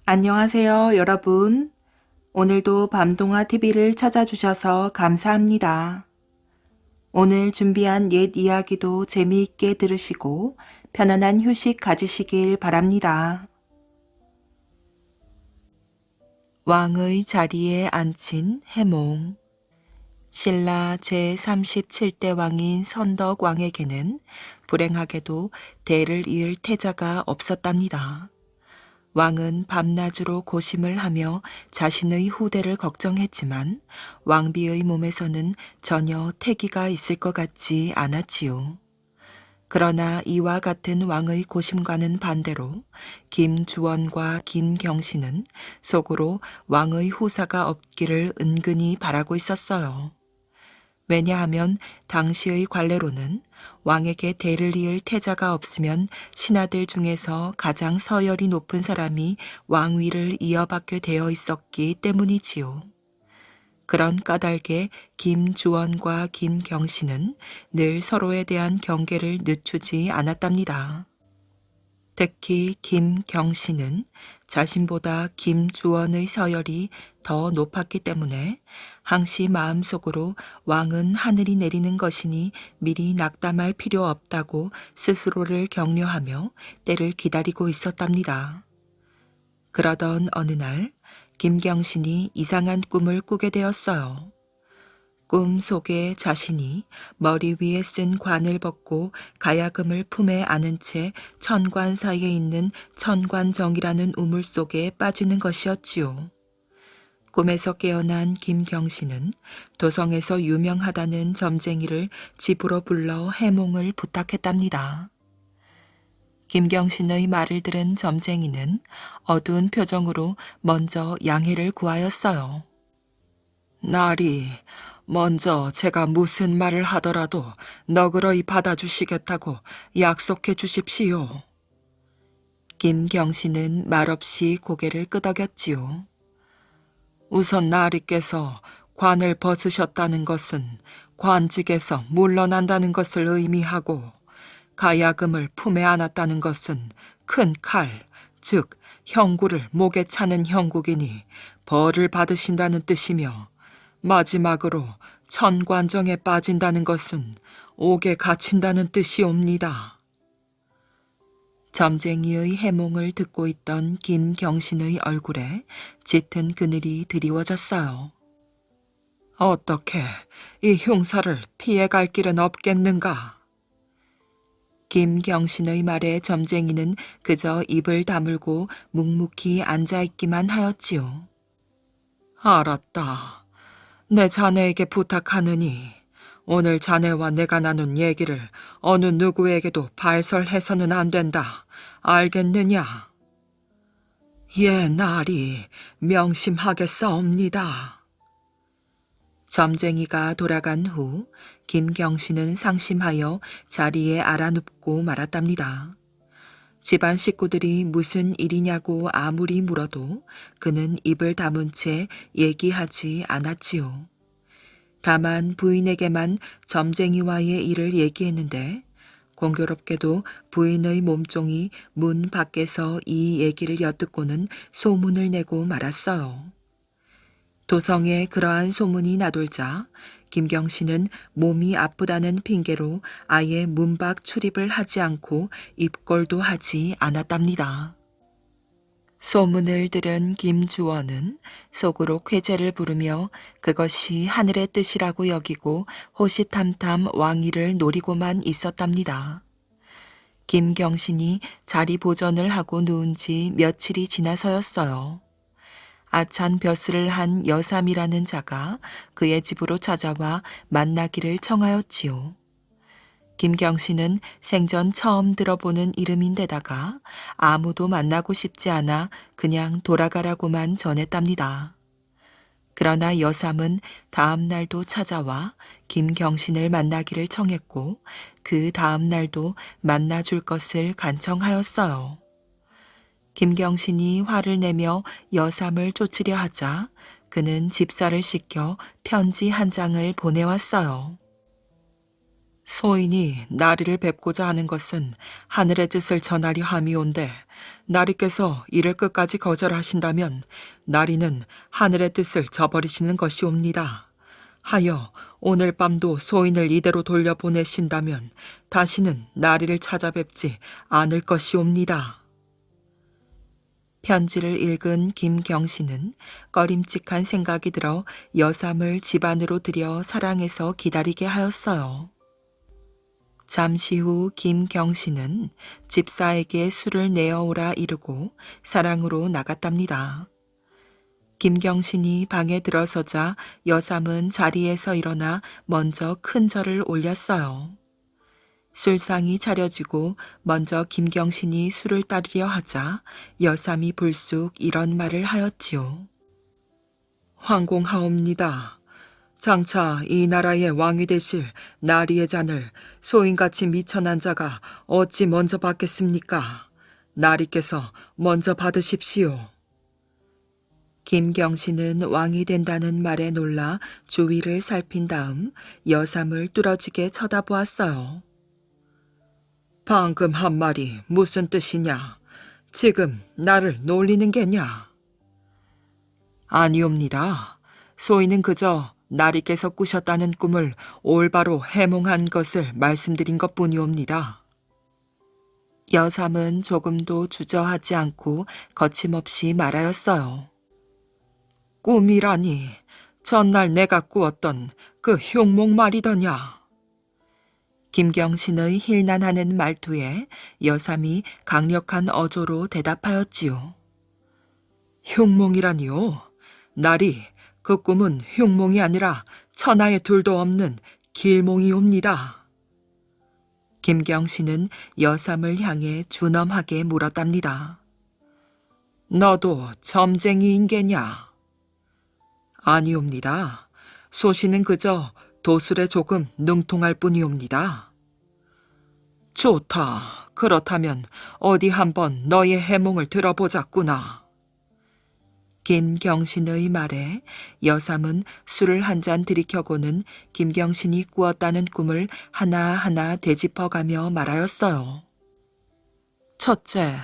안녕하세요, 여러분. 오늘도 밤동화 TV를 찾아주셔서 감사합니다. 오늘 준비한 옛 이야기도 재미있게 들으시고 편안한 휴식 가지시길 바랍니다. 왕의 자리에 앉힌 해몽. 신라 제37대 왕인 선덕 왕에게는 불행하게도 대를 이을 태자가 없었답니다. 왕은 밤낮으로 고심을 하며 자신의 후대를 걱정했지만 왕비의 몸에서는 전혀 태기가 있을 것 같지 않았지요. 그러나 이와 같은 왕의 고심과는 반대로 김주원과 김경신은 속으로 왕의 후사가 없기를 은근히 바라고 있었어요. 왜냐하면 당시의 관례로는 왕에게 대를 이을 태자가 없으면 신하들 중에서 가장 서열이 높은 사람이 왕위를 이어받게 되어 있었기 때문이지요. 그런 까닭에 김주원과 김경신은 늘 서로에 대한 경계를 늦추지 않았답니다. 특히 김경신은 자신보다 김주원의 서열이 더 높았기 때문에 항시 마음속으로 왕은 하늘이 내리는 것이니 미리 낙담할 필요 없다고 스스로를 격려하며 때를 기다리고 있었답니다. 그러던 어느 날 김경신이 이상한 꿈을 꾸게 되었어요. 꿈 속에 자신이 머리 위에 쓴 관을 벗고 가야금을 품에 안은 채 천관 사이에 있는 천관정이라는 우물 속에 빠지는 것이었지요. 꿈에서 깨어난 김경신은 도성에서 유명하다는 점쟁이를 집으로 불러 해몽을 부탁했답니다. 김경신의 말을 들은 점쟁이는 어두운 표정으로 먼저 양해를 구하였어요. 나리, 먼저 제가 무슨 말을 하더라도 너그러이 받아주시겠다고 약속해 주십시오. 김경신은 말없이 고개를 끄덕였지요. 우선 나리께서 관을 벗으셨다는 것은 관직에서 물러난다는 것을 의미하고 가야금을 품에 안았다는 것은 큰 칼, 즉 형구를 목에 차는 형국이니 벌을 받으신다는 뜻이며 마지막으로 천관정에 빠진다는 것은 옥에 갇힌다는 뜻이옵니다. 점쟁이의 해몽을 듣고 있던 김경신의 얼굴에 짙은 그늘이 드리워졌어요. 어떻게 이 흉사를 피해갈 길은 없겠는가? 김경신의 말에 점쟁이는 그저 입을 다물고 묵묵히 앉아있기만 하였지요. 알았다. 내 자네에게 부탁하느니 오늘 자네와 내가 나눈 얘기를 어느 누구에게도 발설해서는 안 된다. 알겠느냐? 예, 나리 명심하겠사옵니다. 점쟁이가 돌아간 후 김경신은 상심하여 자리에 알아눕고 말았답니다. 집안 식구들이 무슨 일이냐고 아무리 물어도 그는 입을 다문 채 얘기하지 않았지요. 다만 부인에게만 점쟁이와의 일을 얘기했는데 공교롭게도 부인의 몸종이 문 밖에서 이 얘기를 엿듣고는 소문을 내고 말았어요. 도성에 그러한 소문이 나돌자 김경신은 몸이 아프다는 핑계로 아예 문 밖 출입을 하지 않고 입골도 하지 않았답니다. 소문을 들은 김주원은 속으로 쾌재를 부르며 그것이 하늘의 뜻이라고 여기고 호시탐탐 왕위를 노리고만 있었답니다. 김경신이 자리 보전을 하고 누운 지 며칠이 지나서였어요. 아찬 벼슬을 한 여삼이라는 자가 그의 집으로 찾아와 만나기를 청하였지요. 김경신은 생전 처음 들어보는 이름인데다가 아무도 만나고 싶지 않아 그냥 돌아가라고만 전했답니다. 그러나 여삼은 다음 날도 찾아와 김경신을 만나기를 청했고 그 다음 날도 만나줄 것을 간청하였어요. 김경신이 화를 내며 여삼을 쫓으려 하자 그는 집사를 시켜 편지 한 장을 보내왔어요. 소인이 나리를 뵙고자 하는 것은 하늘의 뜻을 전하리 함이온데 나리께서 이를 끝까지 거절하신다면 나리는 하늘의 뜻을 저버리시는 것이옵니다. 하여 오늘 밤도 소인을 이대로 돌려보내신다면 다시는 나리를 찾아뵙지 않을 것이옵니다. 편지를 읽은 김경신은 꺼림칙한 생각이 들어 여삼을 집 안으로 들여 사랑해서 기다리게 하였어요. 잠시 후 김경신은 집사에게 술을 내어오라 이르고 사랑으로 나갔답니다. 김경신이 방에 들어서자 여삼은 자리에서 일어나 먼저 큰 절을 올렸어요. 술상이 차려지고 먼저 김경신이 술을 따르려 하자 여삼이 불쑥 이런 말을 하였지요. 황공하옵니다. 장차 이 나라의 왕이 되실 나리의 잔을 소인같이 미천한 자가 어찌 먼저 받겠습니까? 나리께서 먼저 받으십시오. 김경신은 왕이 된다는 말에 놀라 주위를 살핀 다음 여삼을 뚫어지게 쳐다보았어요. 방금 한 말이 무슨 뜻이냐? 지금 나를 놀리는 게냐? 아니옵니다. 소인은 그저 나리께서 꾸셨다는 꿈을 올바로 해몽한 것을 말씀드린 것뿐이옵니다. 여삼은 조금도 주저하지 않고 거침없이 말하였어요. 꿈이라니 전날 내가 꾸었던 그 흉몽 말이더냐. 김경신의 힐난하는 말투에 여삼이 강력한 어조로 대답하였지요. 흉몽이라니요? 나리, 그 꿈은 흉몽이 아니라 천하에 둘도 없는 길몽이옵니다. 김경신은 여삼을 향해 준엄하게 물었답니다. 너도 점쟁이인 게냐? 아니옵니다. 소신은 그저 도술에 조금 능통할 뿐이옵니다. 좋다. 그렇다면 어디 한번 너의 해몽을 들어보자꾸나. 김경신의 말에 여삼은 술을 한 잔 들이켜고는 김경신이 꾸었다는 꿈을 하나하나 되짚어가며 말하였어요. 첫째,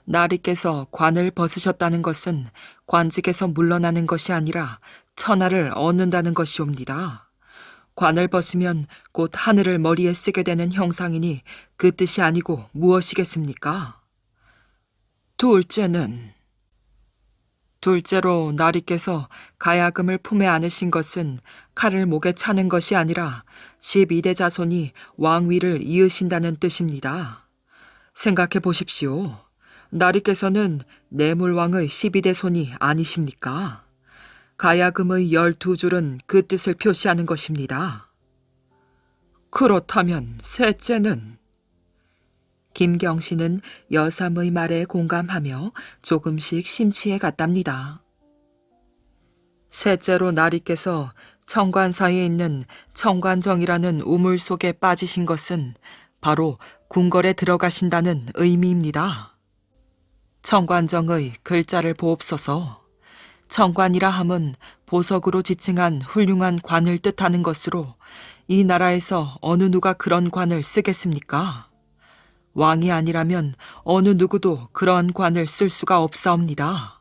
나리께서 관을 벗으셨다는 것은 관직에서 물러나는 것이 아니라 천하를 얻는다는 것이옵니다. 관을 벗으면 곧 하늘을 머리에 쓰게 되는 형상이니 그 뜻이 아니고 무엇이겠습니까? 둘째로 나리께서 가야금을 품에 안으신 것은 칼을 목에 차는 것이 아니라 12대 자손이 왕위를 이으신다는 뜻입니다. 생각해 보십시오. 나리께서는 내물왕의 12대 손이 아니십니까? 가야금의 12줄은 그 뜻을 표시하는 것입니다. 그렇다면 셋째는? 김경신은 여삼의 말에 공감하며 조금씩 심취해 갔답니다. 셋째로 나리께서 청관사에 있는 청관정이라는 우물 속에 빠지신 것은 바로 궁궐에 들어가신다는 의미입니다. 청관정의 글자를 보옵소서. 청관이라 함은 보석으로 지칭한 훌륭한 관을 뜻하는 것으로 이 나라에서 어느 누가 그런 관을 쓰겠습니까? 왕이 아니라면 어느 누구도 그런 관을 쓸 수가 없사옵니다.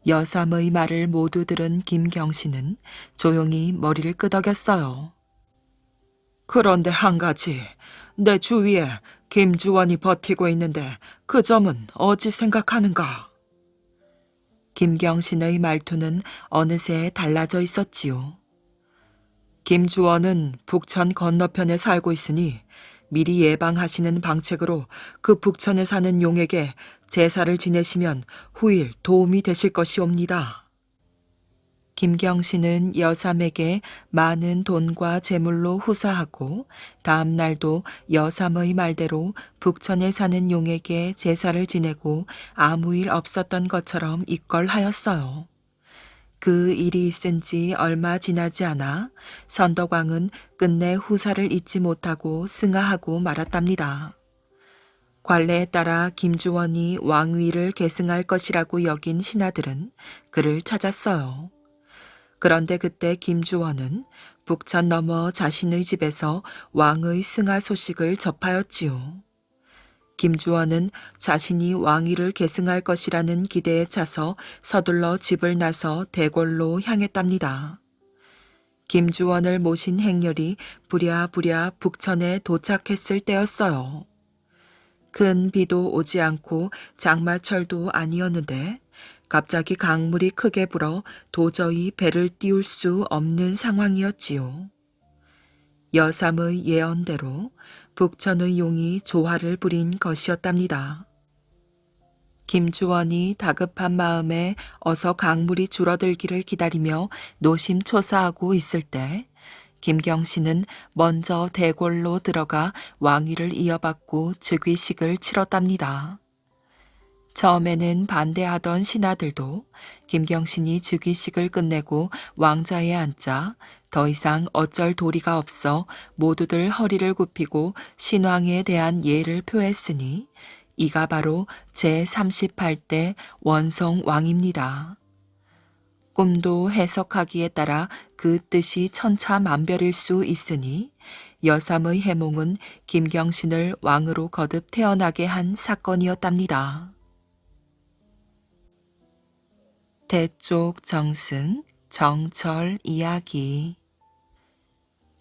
여삼의 말을 모두 들은 김경신은 조용히 머리를 끄덕였어요. 그런데 한 가지, 내 주위에 김주원이 버티고 있는데 그 점은 어찌 생각하는가? 김경신의 말투는 어느새 달라져 있었지요. 김주원은 북천 건너편에 살고 있으니 미리 예방하시는 방책으로 그 북천에 사는 용에게 제사를 지내시면 후일 도움이 되실 것이옵니다. 김경신은 여삼에게 많은 돈과 재물로 후사하고 다음 날도 여삼의 말대로 북천에 사는 용에게 제사를 지내고 아무 일 없었던 것처럼 입걸하였어요. 그 일이 있은 지 얼마 지나지 않아 선덕왕은 끝내 후사를 잊지 못하고 승하하고 말았답니다. 관례에 따라 김주원이 왕위를 계승할 것이라고 여긴 신하들은 그를 찾았어요. 그런데 그때 김주원은 북천 넘어 자신의 집에서 왕의 승하 소식을 접하였지요. 김주원은 자신이 왕위를 계승할 것이라는 기대에 차서 서둘러 집을 나서 대궐로 향했답니다. 김주원을 모신 행렬이 부랴부랴 북천에 도착했을 때였어요. 큰 비도 오지 않고 장마철도 아니었는데 갑자기 강물이 크게 불어 도저히 배를 띄울 수 없는 상황이었지요. 여삼의 예언대로 북천의 용이 조화를 부린 것이었답니다. 김주원이 다급한 마음에 어서 강물이 줄어들기를 기다리며 노심초사하고 있을 때 김경신은 먼저 대궐로 들어가 왕위를 이어받고 즉위식을 치렀답니다. 처음에는 반대하던 신하들도 김경신이 즉위식을 끝내고 왕자에 앉자 더 이상 어쩔 도리가 없어 모두들 허리를 굽히고 신왕에 대한 예를 표했으니 이가 바로 제38대 원성왕입니다. 꿈도 해석하기에 따라 그 뜻이 천차만별일 수 있으니 여삼의 해몽은 김경신을 왕으로 거듭 태어나게 한 사건이었답니다. 대쪽 정승 정철 이야기.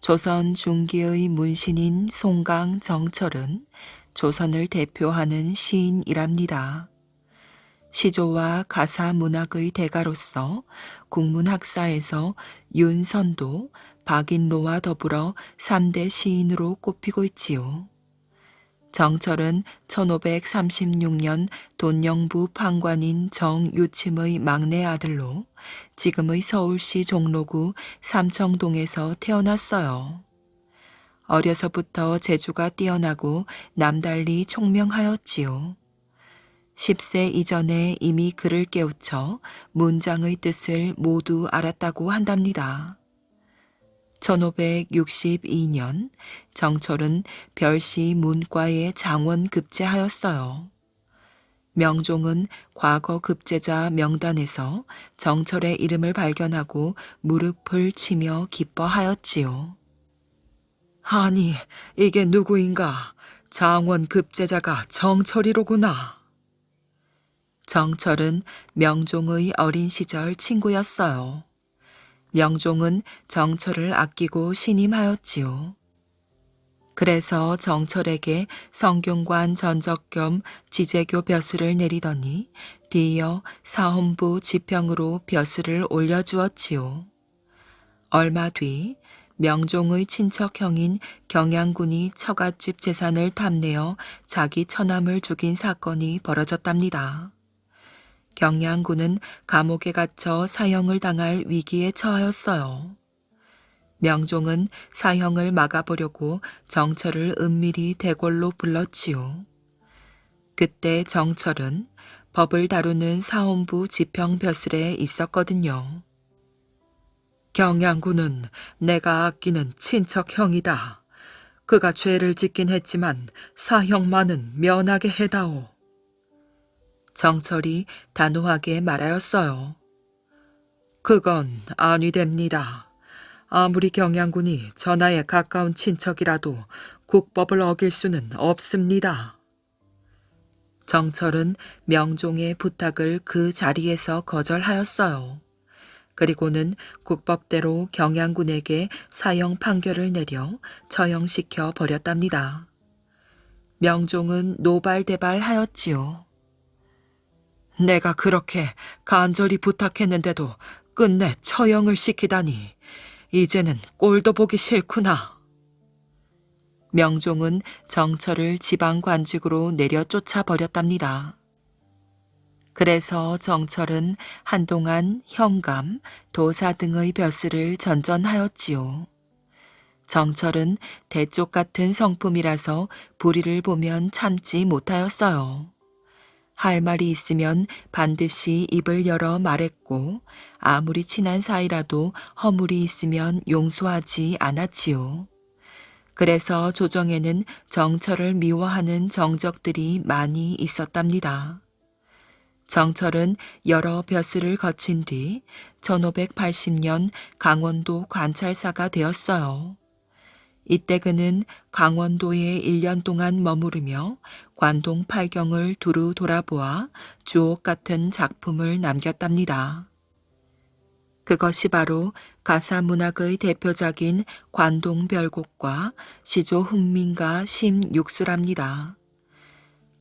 조선 중기의 문신인 송강 정철은 조선을 대표하는 시인이랍니다. 시조와 가사 문학의 대가로서 국문학사에서 윤선도, 박인로와 더불어 3대 시인으로 꼽히고 있지요. 정철은 1536년 돈영부 판관인 정유침의 막내 아들로 지금의 서울시 종로구 삼청동에서 태어났어요. 어려서부터 재주가 뛰어나고 남달리 총명하였지요. 10세 이전에 이미 그를 깨우쳐 문장의 뜻을 모두 알았다고 한답니다. 1562년 정철은 별시 문과에 장원 급제하였어요. 명종은 과거 급제자 명단에서 정철의 이름을 발견하고 무릎을 치며 기뻐하였지요. 아니, 이게 누구인가? 장원 급제자가 정철이로구나. 정철은 명종의 어린 시절 친구였어요. 명종은 정철을 아끼고 신임하였지요. 그래서 정철에게 성균관 전적 겸 지제교 벼슬을 내리더니 뒤이어 사헌부 지평으로 벼슬을 올려주었지요. 얼마 뒤 명종의 친척 형인 경양군이 처갓집 재산을 탐내어 자기 처남을 죽인 사건이 벌어졌답니다. 경양군은 감옥에 갇혀 사형을 당할 위기에 처하였어요. 명종은 사형을 막아보려고 정철을 은밀히 대궐로 불렀지요. 그때 정철은 법을 다루는 사헌부 지평 벼슬에 있었거든요. 경양군은 내가 아끼는 친척 형이다. 그가 죄를 짓긴 했지만 사형만은 면하게 해다오. 정철이 단호하게 말하였어요. 그건 아니 됩니다. 아무리 경양군이 전하에 가까운 친척이라도 국법을 어길 수는 없습니다. 정철은 명종의 부탁을 그 자리에서 거절하였어요. 그리고는 국법대로 경양군에게 사형 판결을 내려 처형시켜 버렸답니다. 명종은 노발대발하였지요. 내가 그렇게 간절히 부탁했는데도 끝내 처형을 시키다니 이제는 꼴도 보기 싫구나. 명종은 정철을 지방관직으로 내려 쫓아버렸답니다. 그래서 정철은 한동안 현감, 도사 등의 벼슬을 전전하였지요. 정철은 대쪽 같은 성품이라서 불의를 보면 참지 못하였어요. 할 말이 있으면 반드시 입을 열어 말했고 아무리 친한 사이라도 허물이 있으면 용서하지 않았지요. 그래서 조정에는 정철을 미워하는 정적들이 많이 있었답니다. 정철은 여러 벼슬을 거친 뒤 1580년 강원도 관찰사가 되었어요. 이때 그는 강원도에 1년 동안 머무르며 관동 팔경을 두루 돌아보아 주옥 같은 작품을 남겼답니다. 그것이 바로 가사문학의 대표작인 관동별곡과 시조 훈민가 심육수랍니다.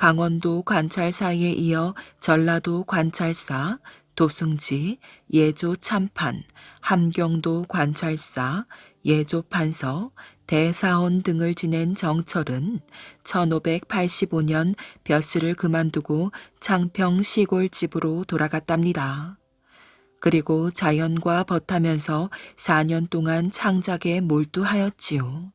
강원도 관찰사에 이어 전라도 관찰사, 도승지, 예조 참판, 함경도 관찰사, 예조 판서, 대사원 등을 지낸 정철은 1585년 벼슬을 그만두고 창평 시골집으로 돌아갔답니다. 그리고 자연과 벗하면서 4년 동안 창작에 몰두하였지요.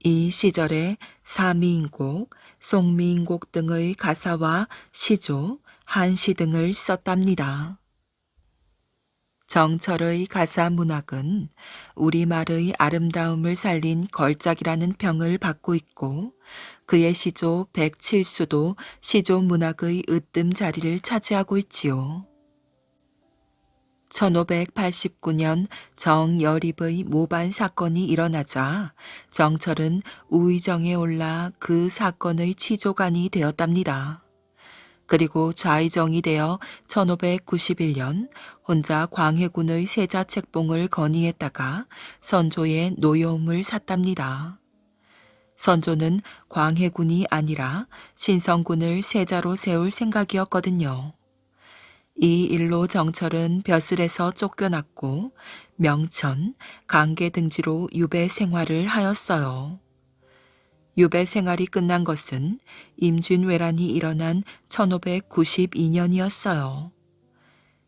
이 시절에 사미인곡, 송미인곡 등의 가사와 시조, 한시 등을 썼답니다. 정철의 가사 문학은 우리말의 아름다움을 살린 걸작이라는 평을 받고 있고 그의 시조 107수도 시조 문학의 으뜸 자리를 차지하고 있지요. 1589년 정여립의 모반 사건이 일어나자 정철은 우의정에 올라 그 사건의 취조관이 되었답니다. 그리고 좌의정이 되어 1591년 혼자 광해군의 세자 책봉을 건의했다가 선조의 노여움을 샀답니다. 선조는 광해군이 아니라 신성군을 세자로 세울 생각이었거든요. 이 일로 정철은 벼슬에서 쫓겨났고 명천, 강계 등지로 유배 생활을 하였어요. 유배 생활이 끝난 것은 임진왜란이 일어난 1592년이었어요.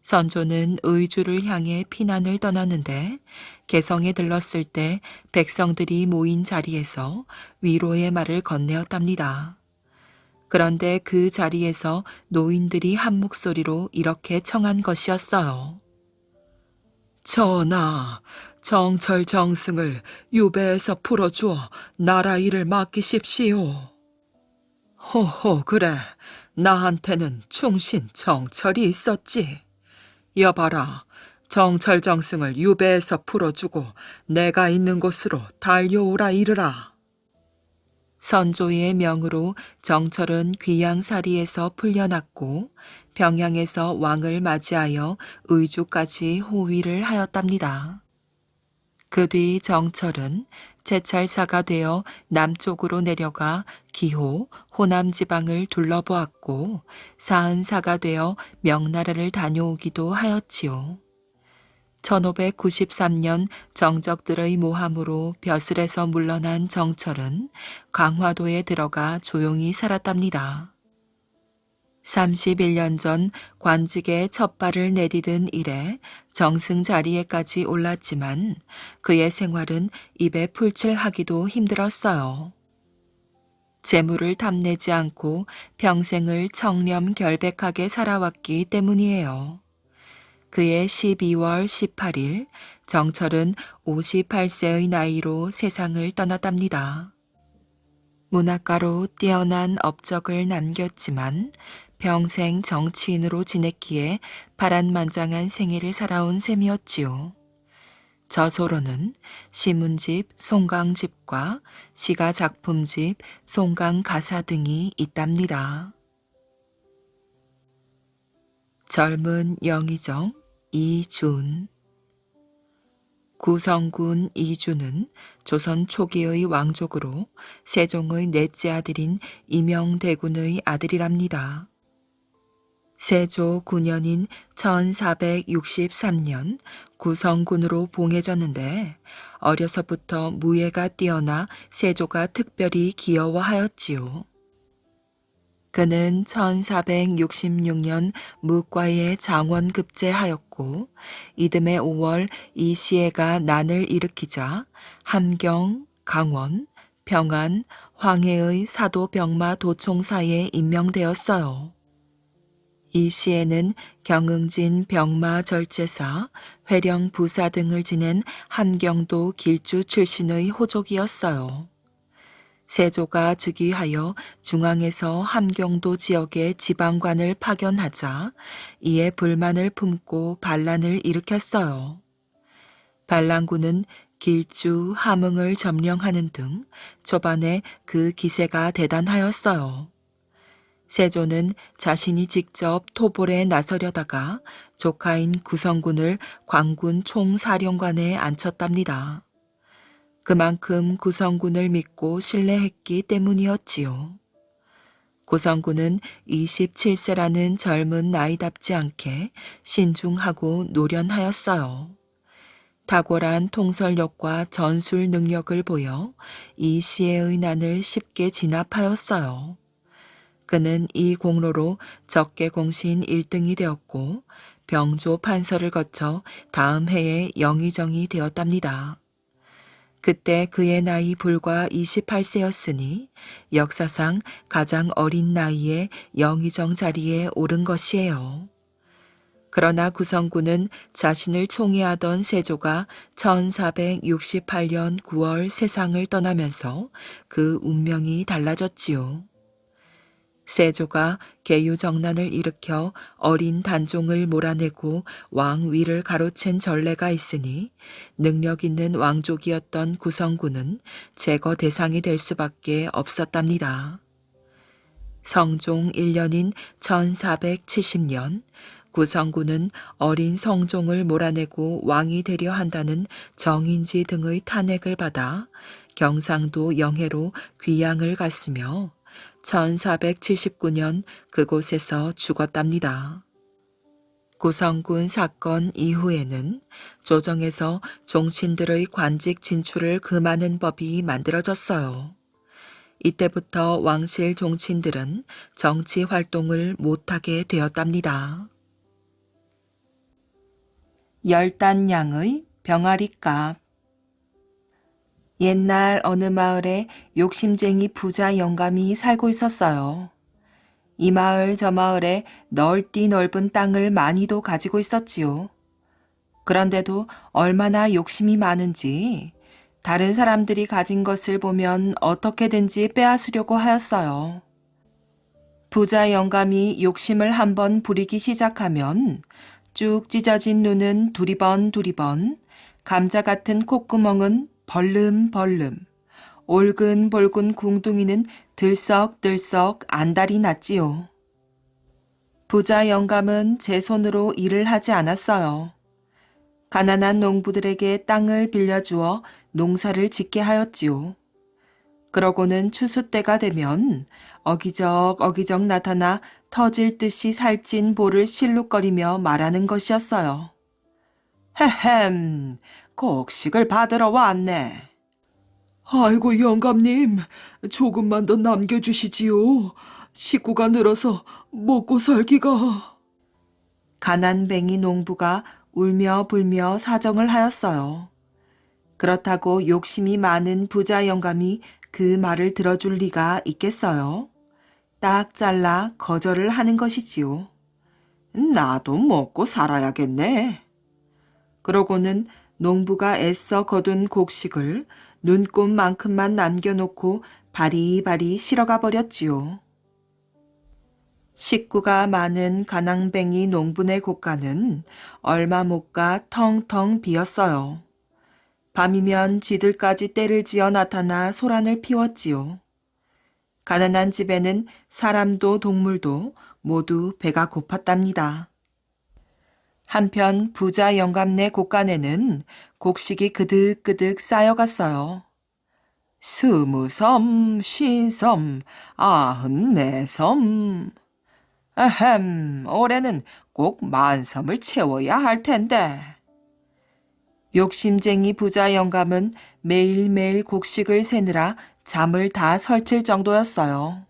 선조는 의주를 향해 피난을 떠났는데 개성에 들렀을 때 백성들이 모인 자리에서 위로의 말을 건네었답니다. 그런데 그 자리에서 노인들이 한 목소리로 이렇게 청한 것이었어요. 전하, 정철 정승을 유배에서 풀어주어 나라 일을 맡기십시오. 호호, 그래. 나한테는 충신 정철이 있었지. 여봐라, 정철 정승을 유배에서 풀어주고 내가 있는 곳으로 달려오라 이르라. 선조의 명으로 정철은 귀양사리에서 풀려났고 평양에서 왕을 맞이하여 의주까지 호위를 하였답니다. 그 뒤 정철은 제찰사가 되어 남쪽으로 내려가 기호, 호남 지방을 둘러보았고 사은사가 되어 명나라를 다녀오기도 하였지요. 1593년 정적들의 모함으로 벼슬에서 물러난 정철은 강화도에 들어가 조용히 살았답니다. 31년 전 관직에 첫 발을 내디딘 이래 정승 자리에까지 올랐지만 그의 생활은 입에 풀칠하기도 힘들었어요. 재물을 탐내지 않고 평생을 청렴결백하게 살아왔기 때문이에요. 그의 12월 18일 정철은 58세의 나이로 세상을 떠났답니다. 문학가로 뛰어난 업적을 남겼지만 평생 정치인으로 지냈기에 파란만장한 생애를 살아온 셈이었지요. 저서로는 시문집, 송강집과 시가작품집, 송강가사 등이 있답니다. 젊은 영의정 이준. 구성군 이준은 조선 초기의 왕족으로 세종의 넷째 아들인 임영대군의 아들이랍니다. 세조 9년인 1463년 구성군으로 봉해졌는데 어려서부터 무예가 뛰어나 세조가 특별히 귀여워하였지요. 그는 1466년 무과에 장원급제하였고 이듬해 5월 이시해가 난을 일으키자 함경, 강원, 평안, 황해의 사도병마 도총사에 임명되었어요. 이시해는 경응진 병마 절제사, 회령 부사 등을 지낸 함경도 길주 출신의 호족이었어요. 세조가 즉위하여 중앙에서 함경도 지역에 지방관을 파견하자 이에 불만을 품고 반란을 일으켰어요. 반란군은 길주, 함흥을 점령하는 등 초반에 그 기세가 대단하였어요. 세조는 자신이 직접 토벌에 나서려다가 조카인 구성군을 관군 총사령관에 앉혔답니다. 그만큼 구성군을 믿고 신뢰했기 때문이었지요. 구성군은 27세라는 젊은 나이답지 않게 신중하고 노련하였어요. 탁월한 통솔력과 전술 능력을 보여 이 시해의 난을 쉽게 진압하였어요. 그는 이 공로로 적개공신 1등이 되었고 병조 판서를 거쳐 다음 해에 영의정이 되었답니다. 그때 그의 나이 불과 28세였으니 역사상 가장 어린 나이에 영의정 자리에 오른 것이에요. 그러나 구성군은 자신을 총애하던 세조가 1468년 9월 세상을 떠나면서 그 운명이 달라졌지요. 세조가 계유정난을 일으켜 어린 단종을 몰아내고 왕위를 가로챈 전례가 있으니 능력 있는 왕족이었던 구성군은 제거 대상이 될 수밖에 없었답니다. 성종 1년인 1470년 구성군은 어린 성종을 몰아내고 왕이 되려 한다는 정인지 등의 탄핵을 받아 경상도 영해로 귀양을 갔으며 1479년 그곳에서 죽었답니다. 구성군 사건 이후에는 조정에서 종친들의 관직 진출을 금하는 법이 만들어졌어요. 이때부터 왕실 종친들은 정치 활동을 못하게 되었답니다. 열단량의 병아리값. 옛날 어느 마을에 욕심쟁이 부자 영감이 살고 있었어요. 이 마을 저 마을에 넓디 넓은 땅을 많이도 가지고 있었지요. 그런데도 얼마나 욕심이 많은지 다른 사람들이 가진 것을 보면 어떻게든지 빼앗으려고 하였어요. 부자 영감이 욕심을 한번 부리기 시작하면 쭉 찢어진 눈은 두리번, 감자 같은 콧구멍은 벌름벌름, 올근볼근 궁둥이는 들썩들썩 안달이 났지요. 부자 영감은 제 손으로 일을 하지 않았어요. 가난한 농부들에게 땅을 빌려주어 농사를 짓게 하였지요. 그러고는 추수 때가 되면 어기적 나타나 터질 듯이 살찐 볼을 실룩거리며 말하는 것이었어요. 헤헴, 곡식을 받으러 왔네. 아이고, 영감님, 조금만 더 남겨주시지요. 식구가 늘어서 먹고 살기가. 가난뱅이 농부가 울며 불며 사정을 하였어요. 그렇다고 욕심이 많은 부자 영감이 그 말을 들어줄 리가 있겠어요? 딱 잘라 거절을 하는 것이지요. 나도 먹고 살아야겠네. 그러고는 농부가 애써 거둔 곡식을 눈곱만큼만 남겨놓고 바리바리 실어가 버렸지요. 식구가 많은 가난뱅이 농부네 곳간은 얼마 못 가 텅텅 비었어요. 밤이면 쥐들까지 떼를 지어 나타나 소란을 피웠지요. 가난한 집에는 사람도 동물도 모두 배가 고팠답니다. 한편 부자 영감네 곳간에는 곡식이 그득그득 쌓여갔어요. 20섬, 50섬, 94섬. 아흠, 올해는 꼭 10,000섬을 채워야 할 텐데. 욕심쟁이 부자 영감은 매일매일 곡식을 세느라 잠을 다 설칠 정도였어요.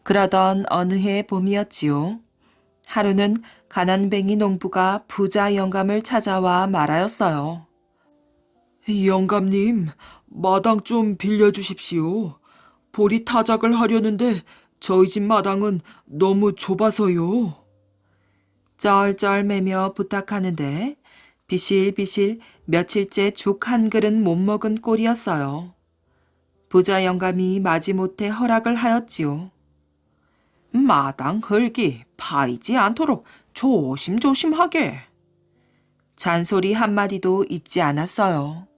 그러던 어느 해 봄이었지요. 하루는 가난뱅이 농부가 부자 영감을 찾아와 말하였어요. 영감님, 마당 좀 빌려주십시오. 보리 타작을 하려는데 저희 집 마당은 너무 좁아서요. 쩔쩔매며 부탁하는데 비실비실 며칠째 죽 한 그릇 못 먹은 꼴이었어요. 부자 영감이 마지못해 허락을 하였지요. 마당 흙이 파이지 않도록 조심조심하게. 잔소리 한마디도 잊지 않았어요.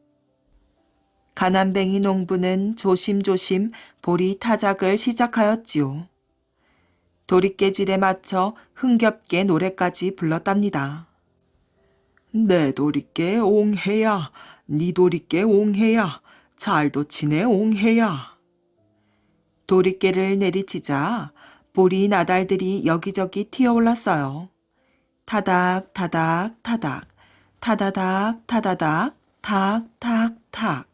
가난뱅이 농부는 조심조심 보리 타작을 시작하였지요. 도리깨질에 맞춰 흥겹게 노래까지 불렀답니다. 내 도리깨 옹해야, 네 도리깨 옹해야, 잘도 치네 옹해야. 도리깨를 내리치자 보리 나달들이 여기저기 튀어올랐어요. 타닥 타닥 타닥, 타다닥 타다닥, 탁탁탁.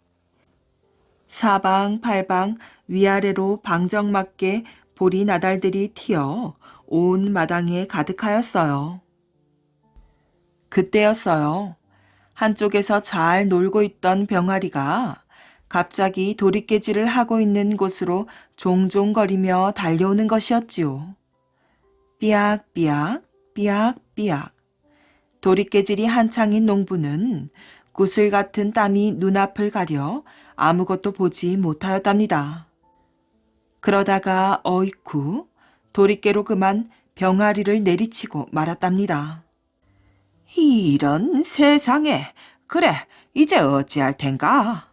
사방팔방 위아래로 방정맞게 보리 나달들이 튀어 온 마당에 가득하였어요. 그때였어요. 한쪽에서 잘 놀고 있던 병아리가 갑자기 도리깨질을 하고 있는 곳으로 종종거리며 달려오는 것이었지요. 삐약삐약, 삐약삐약. 도리깨질이 한창인 농부는 구슬 같은 땀이 눈앞을 가려 아무것도 보지 못하였답니다. 그러다가 어이쿠 도리깨로 그만 병아리를 내리치고 말았답니다. 이런 세상에, 그래, 이제 어찌할 텐가?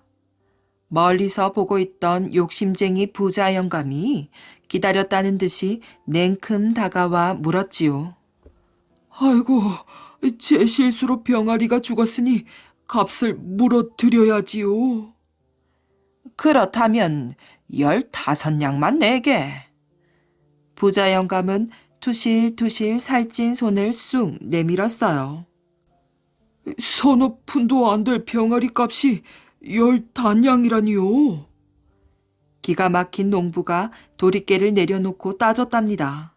멀리서 보고 있던 욕심쟁이 부자 영감이 기다렸다는 듯이 냉큼 다가와 물었지요. 아이고, 제 실수로 병아리가 죽었으니 값을 물어드려야지요. 그렇다면 15냥만 내게. 부자 영감은 투실투실 살찐 손을 쑥 내밀었어요. 서너 푼도 안 될 병아리 값이 10단냥이라니요. 기가 막힌 농부가 도리깨를 내려놓고 따졌답니다.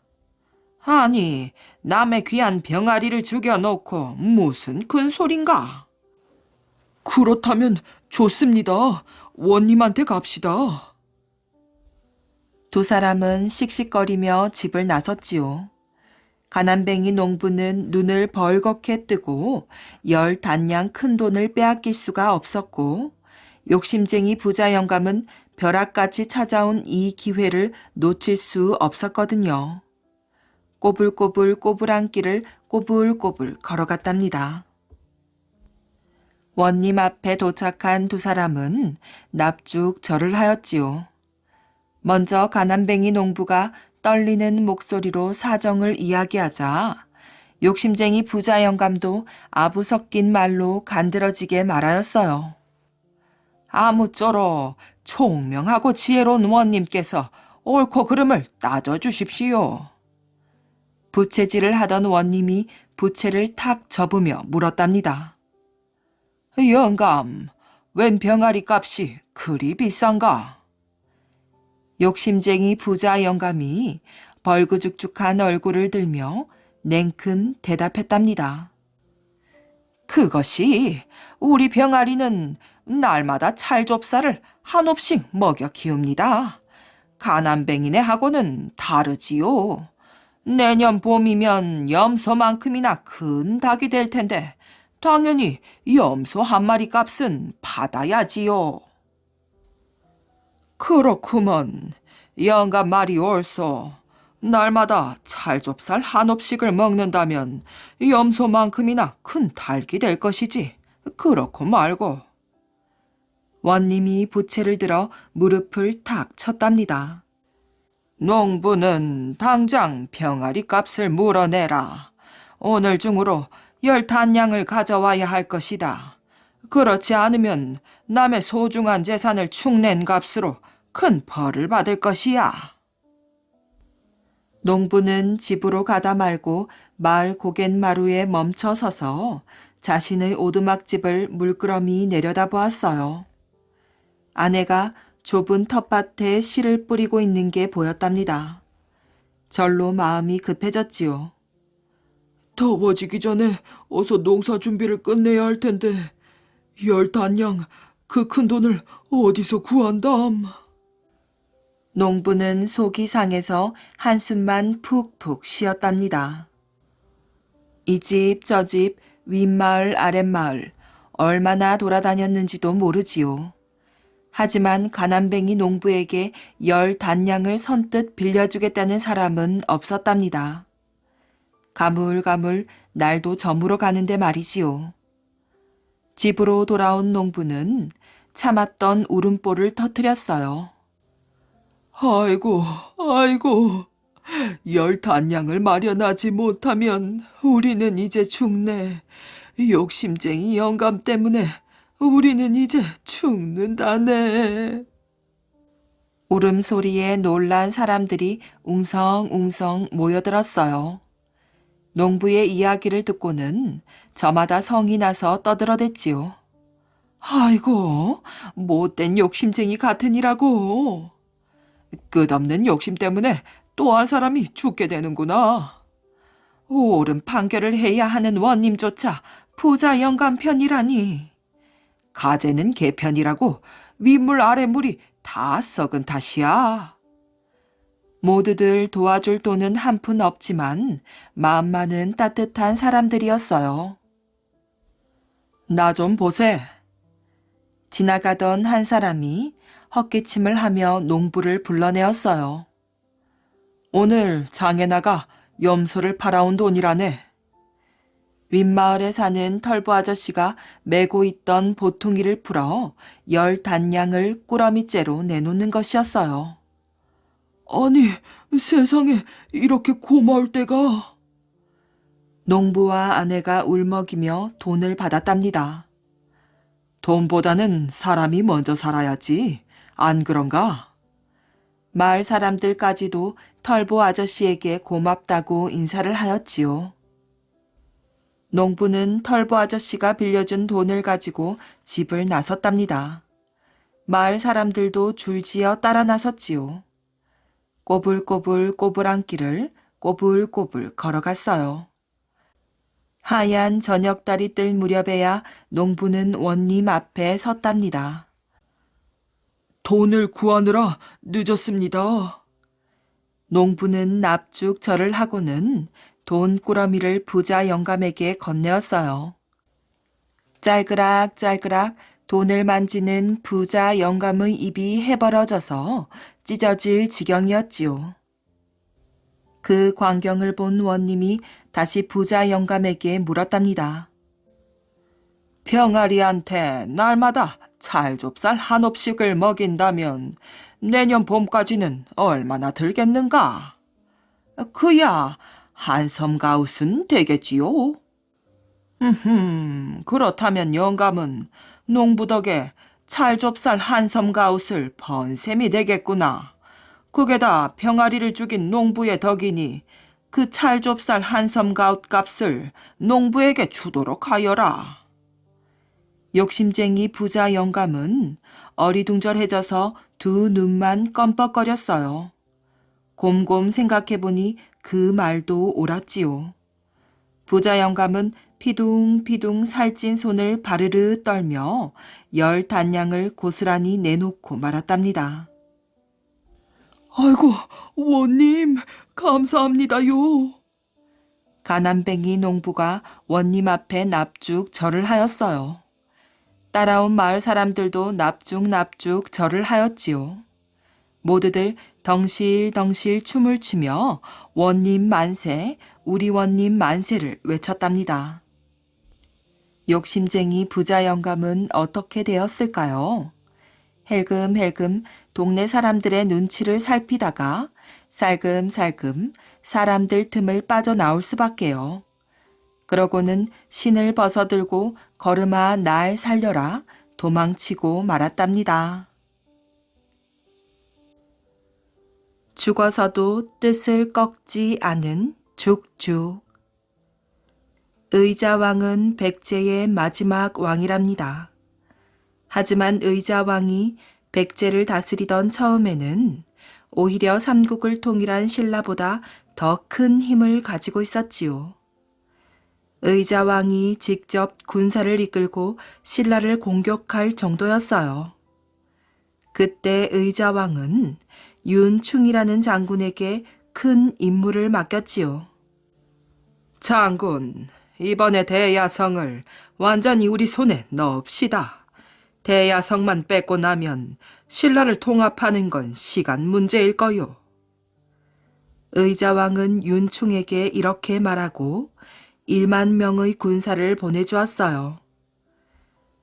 아니, 남의 귀한 병아리를 죽여놓고 무슨 큰 소린가? 그렇다면 좋습니다. 원님한테 갑시다. 두 사람은 씩씩거리며 집을 나섰지요. 가난뱅이 농부는 눈을 벌겋게 뜨고 10단냥 큰 돈을 빼앗길 수가 없었고, 욕심쟁이 부자 영감은 벼락같이 찾아온 이 기회를 놓칠 수 없었거든요. 꼬불꼬불 꼬불한 길을 꼬불꼬불 걸어갔답니다. 원님 앞에 도착한 두 사람은 납죽 절을 하였지요. 먼저 가난뱅이 농부가 떨리는 목소리로 사정을 이야기하자 욕심쟁이 부자 영감도 아부 섞인 말로 간드러지게 말하였어요. 아무쪼록 총명하고 지혜로운 원님께서 옳고 그름을 따져주십시오. 부채질을 하던 원님이 부채를 탁 접으며 물었답니다. 영감, 웬 병아리 값이 그리 비싼가? 욕심쟁이 부자 영감이 벌구죽죽한 얼굴을 들며 냉큼 대답했답니다. 그것이 우리 병아리는 날마다 찰좁쌀을 한옵씩 먹여 키웁니다. 가난뱅이네 하고는 다르지요. 내년 봄이면 염소만큼이나 큰 닭이 될 텐데 당연히 염소 한 마리 값은 받아야지요. 그렇구먼. 영감 말이 옳소. 날마다 찰좁쌀 한옵씩을 먹는다면 염소만큼이나 큰 닭이 될 것이지. 그렇고 말고. 원님이 부채를 들어 무릎을 탁 쳤답니다. 농부는 당장 병아리 값을 물어내라. 오늘 중으로 10단냥을 가져와야 할 것이다. 그렇지 않으면 남의 소중한 재산을 축낸 값으로 큰 벌을 받을 것이야. 농부는 집으로 가다 말고 마을 고갯마루에 멈춰 서서 자신의 오두막집을 물끄러미 내려다보았어요. 아내가 좁은 텃밭에 씨를 뿌리고 있는 게 보였답니다. 절로 마음이 급해졌지요. 더워지기 전에 어서 농사 준비를 끝내야 할 텐데 10단냥 그 큰 돈을 어디서 구한담? 농부는 속이 상해서 한숨만 푹푹 쉬었답니다. 이 집 저 집 윗마을 아랫마을 얼마나 돌아다녔는지도 모르지요. 하지만 가난뱅이 농부에게 10단량을 선뜻 빌려주겠다는 사람은 없었답니다. 가물가물 날도 저물어 가는데 말이지요. 집으로 돌아온 농부는 참았던 울음보를 터뜨렸어요. 아이고, 아이고. 10단량을 마련하지 못하면 우리는 이제 죽네. 욕심쟁이 영감 때문에 우리는 이제 죽는다네. 울음소리에 놀란 사람들이 웅성웅성 모여들었어요. 농부의 이야기를 듣고는 저마다 성이 나서 떠들어댔지요. 아이고, 못된 욕심쟁이 같으니라고. 끝없는 욕심 때문에 또 한 사람이 죽게 되는구나. 옳은 판결을 해야 하는 원님조차 부자 영감 편이라니. 가재는 개 편이라고 윗물 아랫물이 다 썩은 탓이야. 모두들 도와줄 돈은 한 푼 없지만 마음만은 따뜻한 사람들이었어요. 나 좀 보세. 지나가던 한 사람이 헛기침을 하며 농부를 불러내었어요. 오늘 장에 나가 염소를 팔아온 돈이라네. 윗마을에 사는 털보 아저씨가 메고 있던 보퉁이를 풀어 10단량을 꾸러미째로 내놓는 것이었어요. 아니, 세상에 이렇게 고마울 때가. 농부와 아내가 울먹이며 돈을 받았답니다. 돈보다는 사람이 먼저 살아야지. 안 그런가? 마을 사람들까지도 털보 아저씨에게 고맙다고 인사를 하였지요. 농부는 털보 아저씨가 빌려준 돈을 가지고 집을 나섰답니다. 마을 사람들도 줄지어 따라 나섰지요. 꼬불꼬불 꼬불한 길을 꼬불꼬불 걸어갔어요. 하얀 저녁달이 뜰 무렵에야 농부는 원님 앞에 섰답니다. 돈을 구하느라 늦었습니다. 농부는 납죽 절을 하고는 돈꾸러미를 부자 영감에게 건네었어요. 짤그락짤그락 돈을 만지는 부자 영감의 입이 해벌어져서 찢어질 지경이었지요. 그 광경을 본 원님이 다시 부자 영감에게 물었답니다. 병아리한테 날마다 찰좁쌀 한 옵씩을 먹인다면 내년 봄까지는 얼마나 들겠는가? 그야 한섬가웃은 되겠지요. 그렇다면 영감은 농부 덕에 찰좁쌀 한섬가웃을 번 셈이 되겠구나. 그게 다 병아리를 죽인 농부의 덕이니 그 찰좁쌀 한섬가웃 값을 농부에게 주도록 하여라. 욕심쟁이 부자 영감은 어리둥절해져서 두 눈만 껌뻑거렸어요. 곰곰 생각해보니 그 말도 옳았지요. 부자 영감은 피둥피둥 살찐 손을 바르르 떨며 10단량을 고스란히 내놓고 말았답니다. 아이고, 원님, 감사합니다요. 가난뱅이 농부가 원님 앞에 납죽 절을 하였어요. 따라온 마을 사람들도 납죽납죽 절을 하였지요. 모두들 덩실덩실 춤을 추며 원님 만세, 우리 원님 만세를 외쳤답니다. 욕심쟁이 부자 영감은 어떻게 되었을까요? 헬금헬금 동네 사람들의 눈치를 살피다가 살금살금 사람들 틈을 빠져나올 수밖에요. 그러고는 신을 벗어들고 걸음아 날 살려라 도망치고 말았답니다. 죽어서도 뜻을 꺾지 않은 죽죽. 의자왕은 백제의 마지막 왕이랍니다. 하지만 의자왕이 백제를 다스리던 처음에는 오히려 삼국을 통일한 신라보다 더 큰 힘을 가지고 있었지요. 의자왕이 직접 군사를 이끌고 신라를 공격할 정도였어요. 그때 의자왕은 윤충이라는 장군에게 큰 임무를 맡겼지요. 장군, 이번에 대야성을 완전히 우리 손에 넣읍시다. 대야성만 뺏고 나면 신라를 통합하는 건 시간 문제일 거요. 의자왕은 윤충에게 이렇게 말하고 1만 명의 군사를 보내주었어요.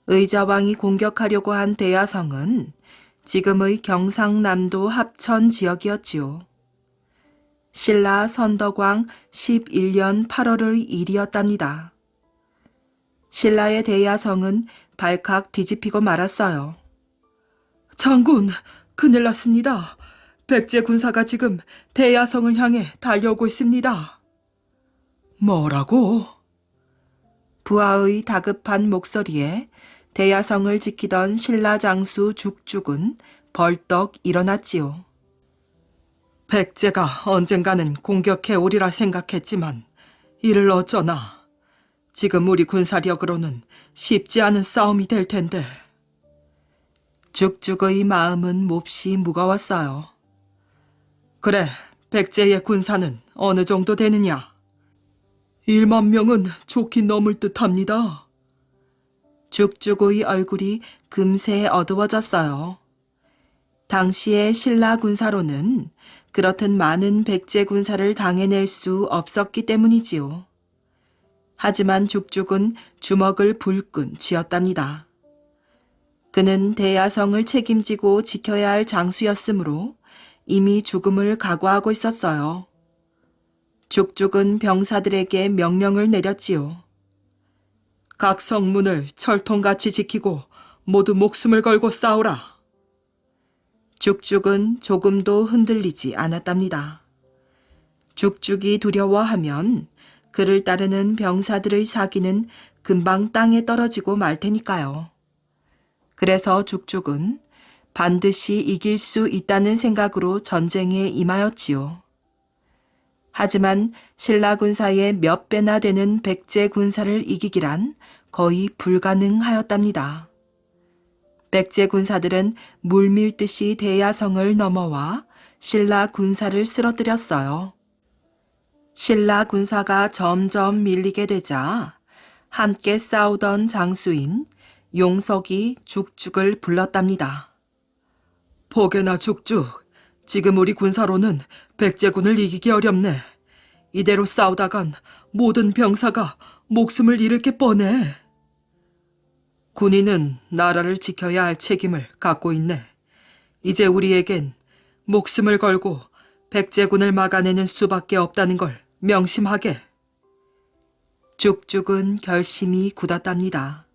의자왕이 공격하려고 한 대야성은 지금의 경상남도 합천 지역이었지요. 신라 선덕왕 11년 8월의 일이었답니다. 신라의 대야성은 발칵 뒤집히고 말았어요. 장군, 큰일 났습니다. 백제 군사가 지금 대야성을 향해 달려오고 있습니다. 뭐라고? 부하의 다급한 목소리에 대야성을 지키던 신라 장수 죽죽은 벌떡 일어났지요. 백제가 언젠가는 공격해 오리라 생각했지만 이를 어쩌나. 지금 우리 군사력으로는 쉽지 않은 싸움이 될 텐데. 죽죽의 마음은 몹시 무거웠어요. 그래, 백제의 군사는 어느 정도 되느냐? 1만 명은 좋게 넘을 듯합니다. 죽죽의 얼굴이 금세 어두워졌어요. 당시의 신라 군사로는 그렇듯 많은 백제 군사를 당해낼 수 없었기 때문이지요. 하지만 죽죽은 주먹을 불끈 쥐었답니다. 그는 대야성을 책임지고 지켜야 할 장수였으므로 이미 죽음을 각오하고 있었어요. 죽죽은 병사들에게 명령을 내렸지요. 각 성문을 철통같이 지키고 모두 목숨을 걸고 싸우라. 죽죽은 조금도 흔들리지 않았답니다. 죽죽이 두려워하면 그를 따르는 병사들의 사기는 금방 땅에 떨어지고 말 테니까요. 그래서 죽죽은 반드시 이길 수 있다는 생각으로 전쟁에 임하였지요. 하지만 신라 군사의 몇 배나 되는 백제 군사를 이기기란 거의 불가능하였답니다. 백제 군사들은 물밀듯이 대야성을 넘어와 신라 군사를 쓰러뜨렸어요. 신라 군사가 점점 밀리게 되자 함께 싸우던 장수인 용석이 죽죽을 불렀답니다. 보게나 죽죽, 지금 우리 군사로는 백제군을 이기기 어렵네. 이대로 싸우다간 모든 병사가 목숨을 잃을 게 뻔해. 군인은 나라를 지켜야 할 책임을 갖고 있네. 이제 우리에겐 목숨을 걸고 백제군을 막아내는 수밖에 없다는 걸 명심하게. 죽죽은 결심이 굳었답니다.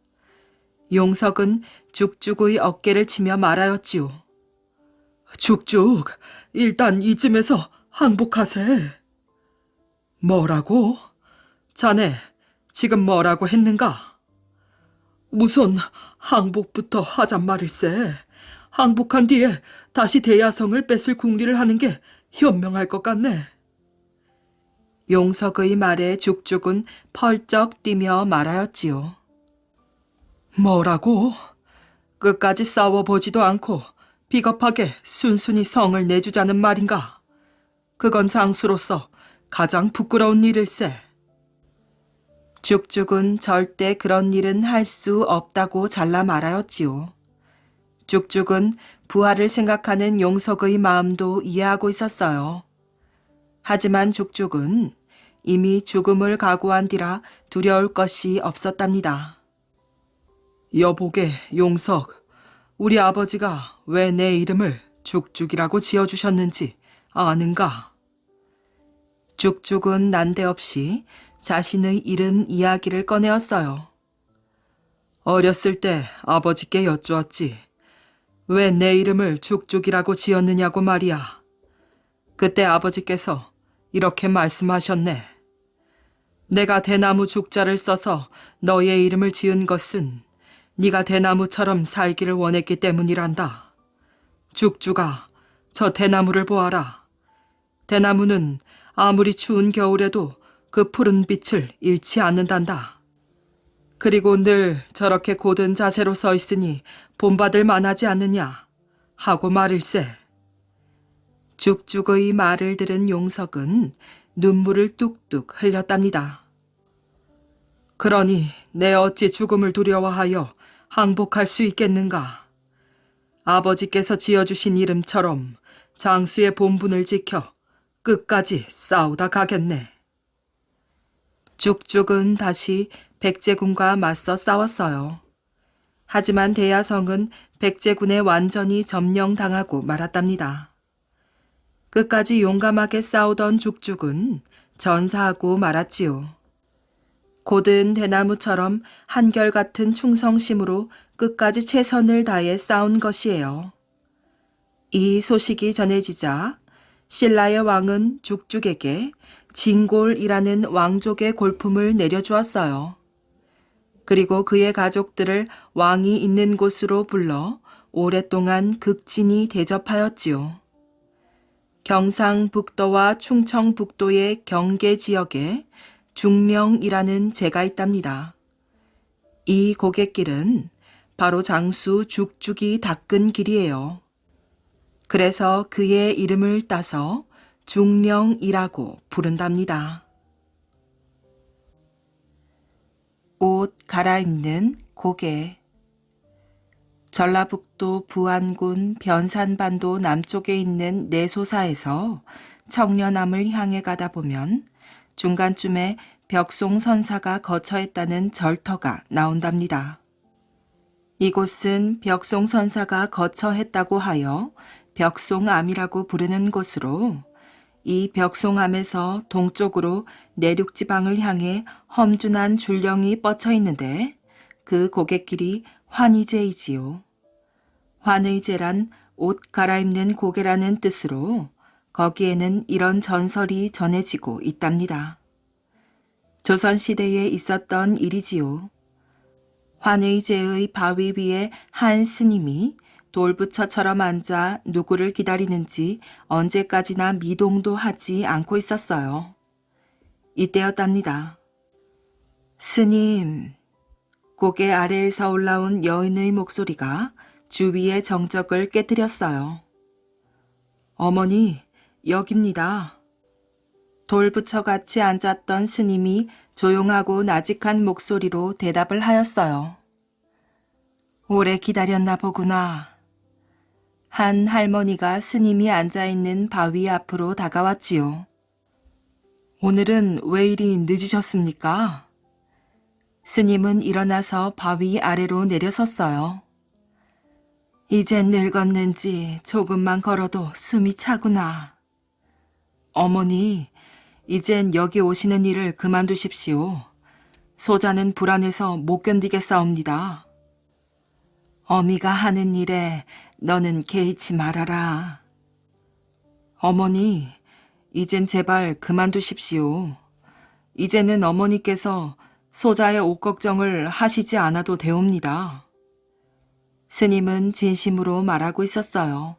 용석은 죽죽의 어깨를 치며 말하였지요. 죽죽, 일단 이쯤에서 항복하세. 뭐라고? 자네, 지금 뭐라고 했는가? 우선 항복부터 하잔 말일세. 항복한 뒤에 다시 대야성을 뺏을 궁리를 하는 게 현명할 것 같네. 용석의 말에 죽죽은 펄쩍 뛰며 말하였지요. 뭐라고? 끝까지 싸워보지도 않고 비겁하게 순순히 성을 내주자는 말인가? 그건 장수로서 가장 부끄러운 일일세. 죽죽은 절대 그런 일은 할 수 없다고 잘라 말하였지요. 죽죽은 부하를 생각하는 용석의 마음도 이해하고 있었어요. 하지만 죽죽은 이미 죽음을 각오한 뒤라 두려울 것이 없었답니다. 여보게, 용석, 우리 아버지가 왜 내 이름을 죽죽이라고 지어주셨는지 아는가? 죽죽은 난데없이 자신의 이름 이야기를 꺼내었어요. 어렸을 때 아버지께 여쭈었지. 왜 내 이름을 죽죽이라고 지었느냐고 말이야. 그때 아버지께서 이렇게 말씀하셨네. 내가 대나무 죽자를 써서 너의 이름을 지은 것은 네가 대나무처럼 살기를 원했기 때문이란다. 죽죽아, 저 대나무를 보아라. 대나무는 아무리 추운 겨울에도 그 푸른 빛을 잃지 않는단다. 그리고 늘 저렇게 곧은 자세로 서 있으니 본받을 만하지 않느냐 하고 말일세. 죽죽의 말을 들은 용석은 눈물을 뚝뚝 흘렸답니다. 그러니 내 어찌 죽음을 두려워하여 항복할 수 있겠는가? 아버지께서 지어주신 이름처럼 장수의 본분을 지켜 끝까지 싸우다 가겠네. 죽죽은 다시 백제군과 맞서 싸웠어요. 하지만 대야성은 백제군에 완전히 점령당하고 말았답니다. 끝까지 용감하게 싸우던 죽죽은 전사하고 말았지요. 고든 대나무처럼 한결같은 충성심으로 끝까지 최선을 다해 싸운 것이에요. 이 소식이 전해지자 신라의 왕은 죽죽에게 진골이라는 왕족의 골품을 내려주었어요. 그리고 그의 가족들을 왕이 있는 곳으로 불러 오랫동안 극진히 대접하였지요. 경상북도와 충청북도의 경계 지역에 중령이라는 제가 있답니다. 이 고갯길은 바로 장수 죽죽이 닦은 길이에요. 그래서 그의 이름을 따서 중령이라고 부른답니다. 옷 갈아입는 고개. 전라북도 부안군 변산반도 남쪽에 있는 내소사에서 청려남을 향해 가다 보면 중간쯤에 벽송선사가 거처했다는 절터가 나온답니다. 이곳은 벽송선사가 거처했다고 하여 벽송암이라고 부르는 곳으로 이 벽송암에서 동쪽으로 내륙지방을 향해 험준한 줄령이 뻗쳐 있는데 그 고갯길이 환의제이지요. 환의제란 옷 갈아입는 고개라는 뜻으로 거기에는 이런 전설이 전해지고 있답니다. 조선시대에 있었던 일이지요. 환의제의 바위 위에 한 스님이 돌부처처럼 앉아 누구를 기다리는지 언제까지나 미동도 하지 않고 있었어요. 이때였답니다. 스님, 고개 아래에서 올라온 여인의 목소리가 주위의 정적을 깨뜨렸어요. 어머니, 여깁니다. 돌부처같이 앉았던 스님이 조용하고 나직한 목소리로 대답을 하였어요. 오래 기다렸나 보구나. 한 할머니가 스님이 앉아있는 바위 앞으로 다가왔지요. 오늘은 왜 이리 늦으셨습니까? 스님은 일어나서 바위 아래로 내려섰어요. 이젠 늙었는지 조금만 걸어도 숨이 차구나. 어머니, 이젠 여기 오시는 일을 그만두십시오. 소자는 불안해서 못 견디겠사옵니다. 어미가 하는 일에 너는 개의치 말아라. 어머니, 이젠 제발 그만두십시오. 이제는 어머니께서 소자의 옷 걱정을 하시지 않아도 되옵니다. 스님은 진심으로 말하고 있었어요.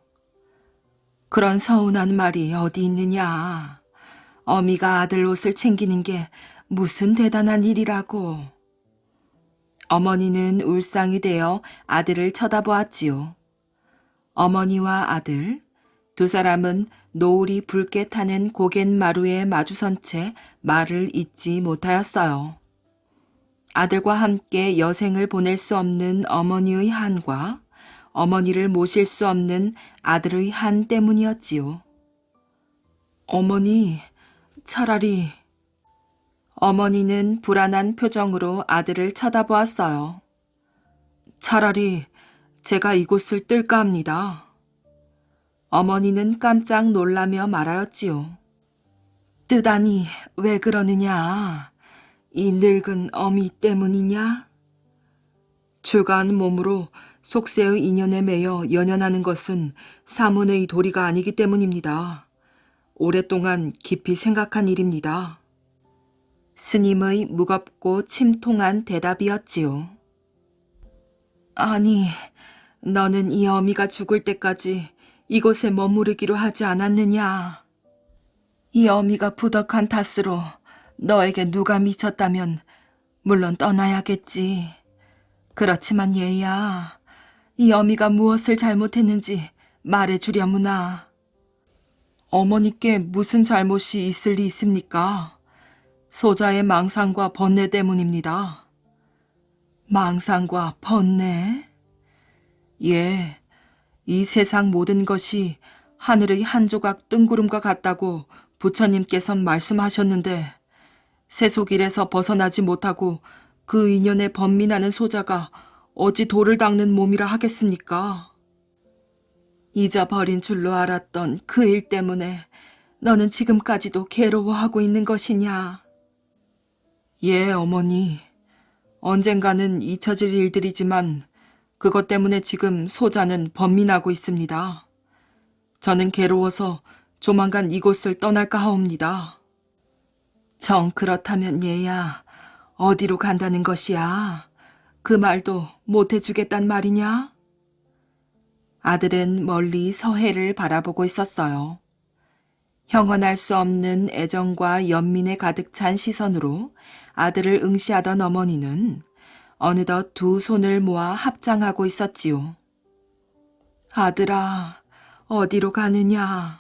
그런 서운한 말이 어디 있느냐. 어미가 아들 옷을 챙기는 게 무슨 대단한 일이라고. 어머니는 울상이 되어 아들을 쳐다보았지요. 어머니와 아들, 두 사람은 노을이 붉게 타는 고갯마루에 마주선 채 말을 잇지 못하였어요. 아들과 함께 여생을 보낼 수 없는 어머니의 한과 어머니를 모실 수 없는 아들의 한 때문이었지요. 어머니, 차라리... 어머니는 불안한 표정으로 아들을 쳐다보았어요. 차라리 제가 이곳을 뜰까 합니다. 어머니는 깜짝 놀라며 말하였지요. 뜨다니 왜 그러느냐? 이 늙은 어미 때문이냐? 출가한 몸으로 속세의 인연에 매여 연연하는 것은 사문의 도리가 아니기 때문입니다. 오랫동안 깊이 생각한 일입니다. 스님의 무겁고 침통한 대답이었지요. 아니, 너는 이 어미가 죽을 때까지 이곳에 머무르기로 하지 않았느냐? 이 어미가 부덕한 탓으로 너에게 누가 미쳤다면 물론 떠나야겠지. 그렇지만 얘야, 이 어미가 무엇을 잘못했는지 말해주려무나. 어머니께 무슨 잘못이 있을 리 있습니까? 소자의 망상과 번뇌 때문입니다. 망상과 번뇌? 예, 이 세상 모든 것이 하늘의 한 조각 뜬구름과 같다고 부처님께선 말씀하셨는데 세속일에서 벗어나지 못하고 그 인연에 번민하는 소자가 어찌 돌을 닦는 몸이라 하겠습니까? 잊어버린 줄로 알았던 그 일 때문에 너는 지금까지도 괴로워하고 있는 것이냐? 예, 어머니. 언젠가는 잊혀질 일들이지만 그것 때문에 지금 소자는 번민하고 있습니다. 저는 괴로워서 조만간 이곳을 떠날까 하옵니다. 정 그렇다면 얘야, 어디로 간다는 것이야? 그 말도 못 해주겠단 말이냐? 아들은 멀리 서해를 바라보고 있었어요. 형언할 수 없는 애정과 연민에 가득 찬 시선으로 아들을 응시하던 어머니는 어느덧 두 손을 모아 합장하고 있었지요. 아들아, 어디로 가느냐?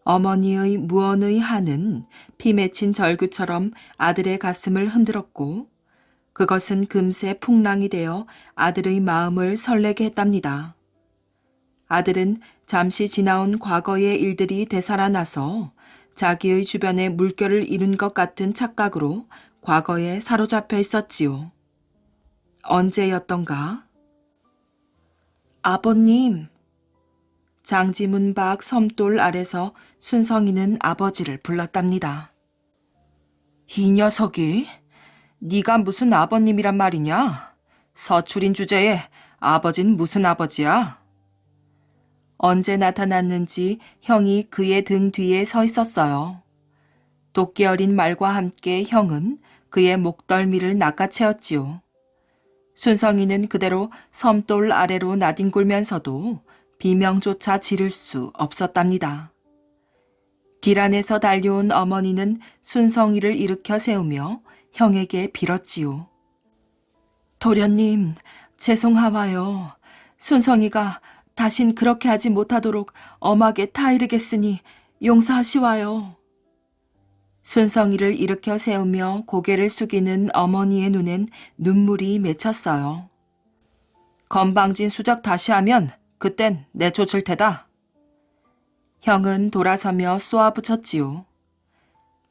어머니의 무언의 한은 피 맺힌 절규처럼 아들의 가슴을 흔들었고 그것은 금세 풍랑이 되어 아들의 마음을 설레게 했답니다. 아들은 잠시 지나온 과거의 일들이 되살아나서 자기의 주변에 물결을 이룬 것 같은 착각으로 과거에 사로잡혀 있었지요. 언제였던가? 아버님! 장지문 밖 섬돌 아래서 순성이는 아버지를 불렀답니다. 이 녀석이? 네가 무슨 아버님이란 말이냐? 서출인 주제에 아버진 무슨 아버지야? 언제 나타났는지 형이 그의 등 뒤에 서 있었어요. 도끼 어린 말과 함께 형은 그의 목덜미를 낚아채었지요. 순성이는 그대로 섬돌 아래로 나뒹굴면서도 비명조차 지를 수 없었답니다. 길 안에서 달려온 어머니는 순성이를 일으켜 세우며 형에게 빌었지요. 도련님, 죄송하와요. 순성이가 다신 그렇게 하지 못하도록 엄하게 타이르겠으니 용서하시와요. 순성이를 일으켜 세우며 고개를 숙이는 어머니의 눈엔 눈물이 맺혔어요. 건방진 수작 다시 하면 그땐 내쫓을 테다. 형은 돌아서며 쏘아붙였지요.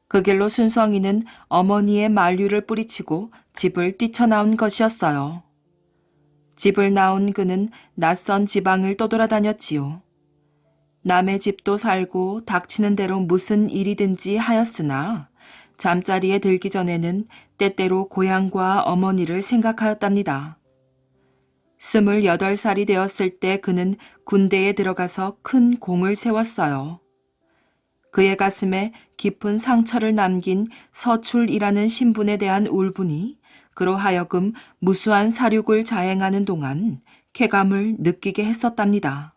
그 길로 순성이는 어머니의 만류를 뿌리치고 집을 뛰쳐나온 것이었어요. 집을 나온 그는 낯선 지방을 떠돌아다녔지요. 남의 집도 살고 닥치는 대로 무슨 일이든지 하였으나 잠자리에 들기 전에는 때때로 고향과 어머니를 생각하였답니다. 28살이 되었을 때 그는 군대에 들어가서 큰 공을 세웠어요. 그의 가슴에 깊은 상처를 남긴 서출이라는 신분에 대한 울분이 그로 하여금 무수한 사륙을 자행하는 동안 쾌감을 느끼게 했었답니다.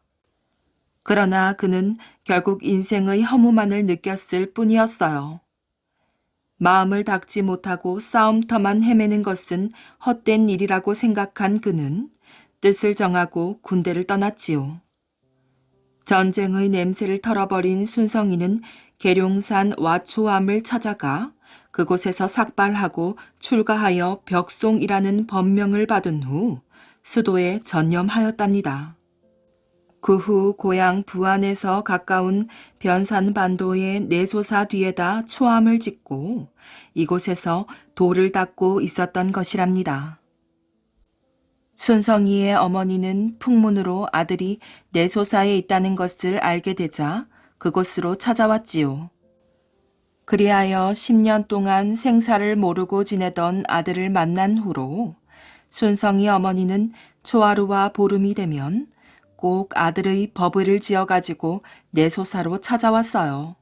그러나 그는 결국 인생의 허무만을 느꼈을 뿐이었어요. 마음을 닫지 못하고 싸움터만 헤매는 것은 헛된 일이라고 생각한 그는 뜻을 정하고 군대를 떠났지요. 전쟁의 냄새를 털어버린 순성이는 계룡산 와초암을 찾아가 그곳에서 삭발하고 출가하여 벽송이라는 법명을 받은 후 수도에 전념하였답니다. 그 후 고향 부안에서 가까운 변산반도의 내소사 뒤에다 초암을 짓고 이곳에서 돌을 닦고 있었던 것이랍니다. 순성이의 어머니는 풍문으로 아들이 내소사에 있다는 것을 알게 되자 그곳으로 찾아왔지요. 그리하여 10년 동안 생사를 모르고 지내던 아들을 만난 후로 순성이 어머니는 초하루와 보름이 되면 꼭 아들의 법을 지어가지고 내소사로 찾아왔어요.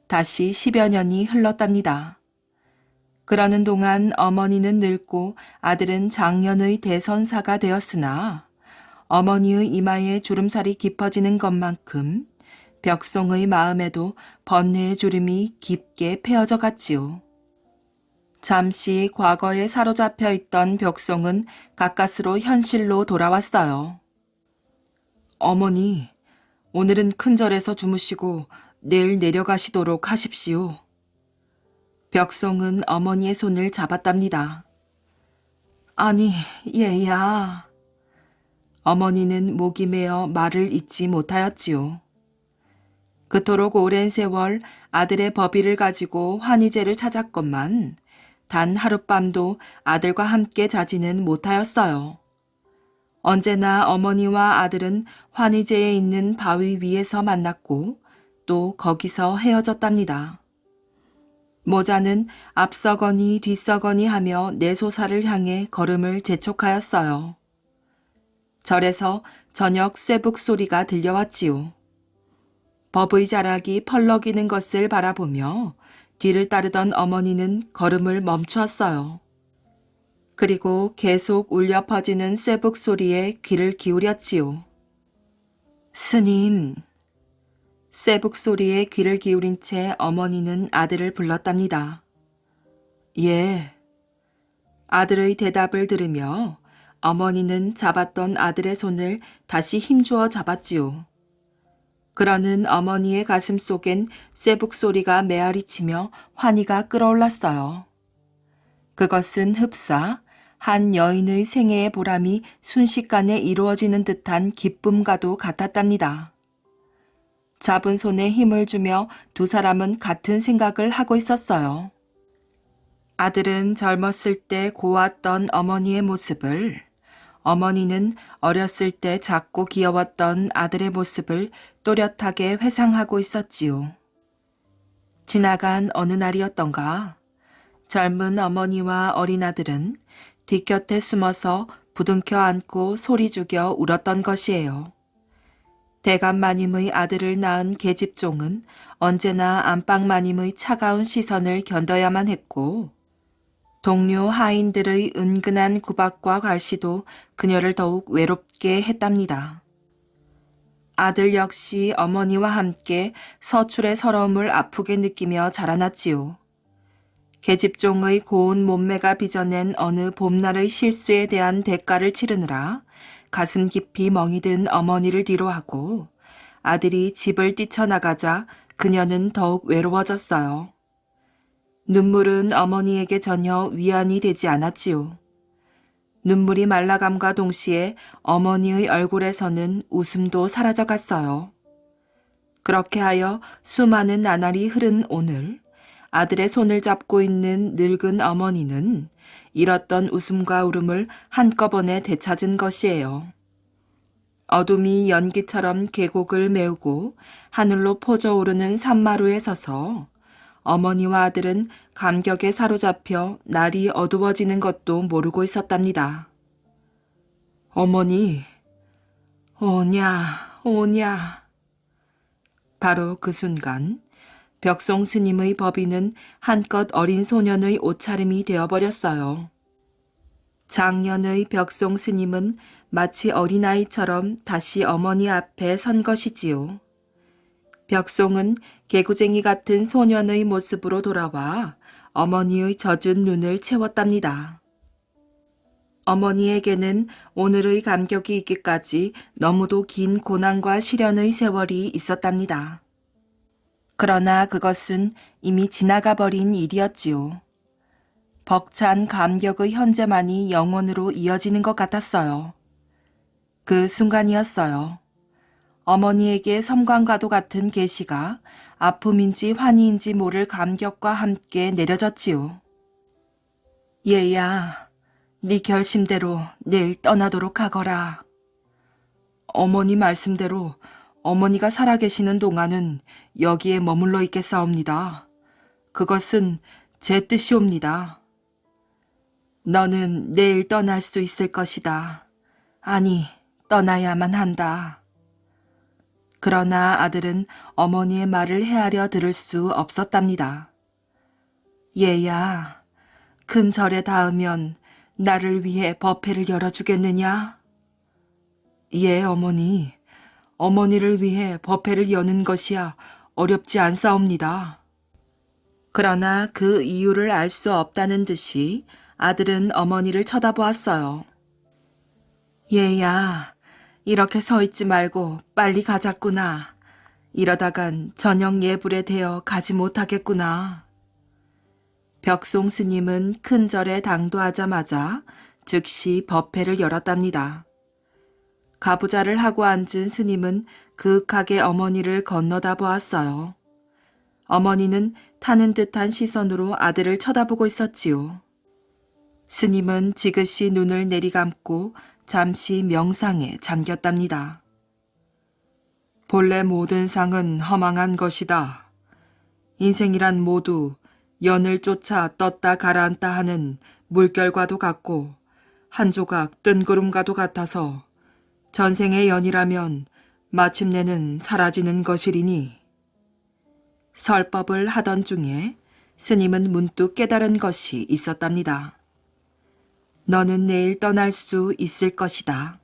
다시 10여 년이 흘렀답니다. 그러는 동안 어머니는 늙고 아들은 장년의 대선사가 되었으나 어머니의 이마에 주름살이 깊어지는 것만큼 벽송의 마음에도 번뇌의 주름이 깊게 패어져 갔지요. 잠시 과거에 사로잡혀 있던 벽송은 가까스로 현실로 돌아왔어요. 어머니, 오늘은 큰절에서 주무시고 내일 내려가시도록 하십시오. 벽송은 어머니의 손을 잡았답니다. 아니, 얘야. 어머니는 목이 메어 말을 잇지 못하였지요. 그토록 오랜 세월 아들의 법의를 가지고 환희제를 찾았건만 단 하룻밤도 아들과 함께 자지는 못하였어요. 언제나 어머니와 아들은 환희제에 있는 바위 위에서 만났고 또 거기서 헤어졌답니다. 모자는 앞서거니 뒤서거니 하며 내소사를 향해 걸음을 재촉하였어요. 절에서 저녁 쇠북 소리가 들려왔지요. 법의 자락이 펄럭이는 것을 바라보며 뒤를 따르던 어머니는 걸음을 멈추었어요. 그리고 계속 울려 퍼지는 쇠북 소리에 귀를 기울였지요. 스님. 쇠북 소리에 귀를 기울인 채 어머니는 아들을 불렀답니다. 예. 아들의 대답을 들으며 어머니는 잡았던 아들의 손을 다시 힘주어 잡았지요. 그러는 어머니의 가슴 속엔 쇠북 소리가 메아리치며 환희가 끓어올랐어요. 그것은 흡사 한 여인의 생애의 보람이 순식간에 이루어지는 듯한 기쁨과도 같았답니다. 잡은 손에 힘을 주며 두 사람은 같은 생각을 하고 있었어요. 아들은 젊었을 때 고왔던 어머니의 모습을, 어머니는 어렸을 때 작고 귀여웠던 아들의 모습을 또렷하게 회상하고 있었지요. 지나간 어느 날이었던가 젊은 어머니와 어린 아들은 뒷곁에 숨어서 부둥켜 안고 소리 죽여 울었던 것이에요. 대감마님의 아들을 낳은 계집종은 언제나 안방마님의 차가운 시선을 견뎌야만 했고 동료 하인들의 은근한 구박과 갈시도 그녀를 더욱 외롭게 했답니다. 아들 역시 어머니와 함께 서출의 서러움을 아프게 느끼며 자라났지요. 계집종의 고운 몸매가 빚어낸 어느 봄날의 실수에 대한 대가를 치르느라 가슴 깊이 멍이 든 어머니를 뒤로하고 아들이 집을 뛰쳐나가자 그녀는 더욱 외로워졌어요. 눈물은 어머니에게 전혀 위안이 되지 않았지요. 눈물이 말라감과 동시에 어머니의 얼굴에서는 웃음도 사라져갔어요. 그렇게 하여 수많은 나날이 흐른 오늘 아들의 손을 잡고 있는 늙은 어머니는 잃었던 웃음과 울음을 한꺼번에 되찾은 것이에요. 어둠이 연기처럼 계곡을 메우고 하늘로 퍼져오르는 산마루에 서서 어머니와 아들은 감격에 사로잡혀 날이 어두워지는 것도 모르고 있었답니다. 어머니, 오냐, 오냐. 바로 그 순간 벽송 스님의 법의는 한껏 어린 소년의 옷차림이 되어버렸어요. 작년의 벽송 스님은 마치 어린아이처럼 다시 어머니 앞에 선 것이지요. 벽송은 개구쟁이 같은 소년의 모습으로 돌아와 어머니의 젖은 눈을 채웠답니다. 어머니에게는 오늘의 감격이 있기까지 너무도 긴 고난과 시련의 세월이 있었답니다. 그러나 그것은 이미 지나가 버린 일이었지요. 벅찬 감격의 현재만이 영원으로 이어지는 것 같았어요. 그 순간이었어요. 어머니에게 섬광과도 같은 계시가 아픔인지 환희인지 모를 감격과 함께 내려졌지요. 얘야, 네 결심대로 내일 떠나도록 하거라. 어머니 말씀대로 어머니가 살아계시는 동안은 여기에 머물러 있겠사옵니다. 그것은 제 뜻이옵니다. 너는 내일 떠날 수 있을 것이다. 아니, 떠나야만 한다. 그러나 아들은 어머니의 말을 헤아려 들을 수 없었답니다. 얘야, 큰 절에 닿으면 나를 위해 법회를 열어주겠느냐? 예, 어머니. 어머니를 위해 법회를 여는 것이야 어렵지 않사옵니다. 그러나 그 이유를 알 수 없다는 듯이 아들은 어머니를 쳐다보았어요. 얘야, 이렇게 서 있지 말고 빨리 가자꾸나. 이러다간 저녁 예불에 대어 가지 못하겠구나. 벽송 스님은 큰 절에 당도하자마자 즉시 법회를 열었답니다. 가부좌를 하고 앉은 스님은 그윽하게 어머니를 건너다 보았어요. 어머니는 타는 듯한 시선으로 아들을 쳐다보고 있었지요. 스님은 지그시 눈을 내리감고 잠시 명상에 잠겼답니다. 본래 모든 상은 허망한 것이다. 인생이란 모두 연을 쫓아 떴다 가라앉다 하는 물결과도 같고 한 조각 뜬구름과도 같아서 전생의 연이라면 마침내는 사라지는 것이리니. 설법을 하던 중에 스님은 문득 깨달은 것이 있었답니다. 너는 내일 떠날 수 있을 것이다.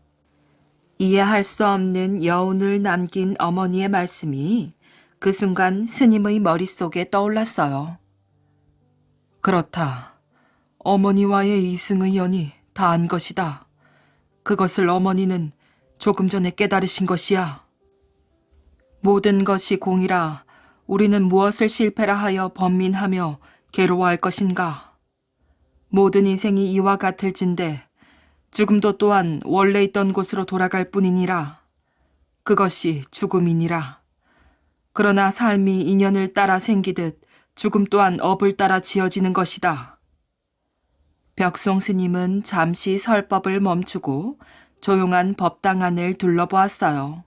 이해할 수 없는 여운을 남긴 어머니의 말씀이 그 순간 스님의 머릿속에 떠올랐어요. 그렇다. 어머니와의 이승의 연이 다한 것이다. 그것을 어머니는 조금 전에 깨달으신 것이야. 모든 것이 공이라 우리는 무엇을 실패라 하여 번민하며 괴로워할 것인가. 모든 인생이 이와 같을진데 죽음도 또한 원래 있던 곳으로 돌아갈 뿐이니라. 그것이 죽음이니라. 그러나 삶이 인연을 따라 생기듯 죽음 또한 업을 따라 지어지는 것이다. 벽송 스님은 잠시 설법을 멈추고 조용한 법당 안을 둘러보았어요.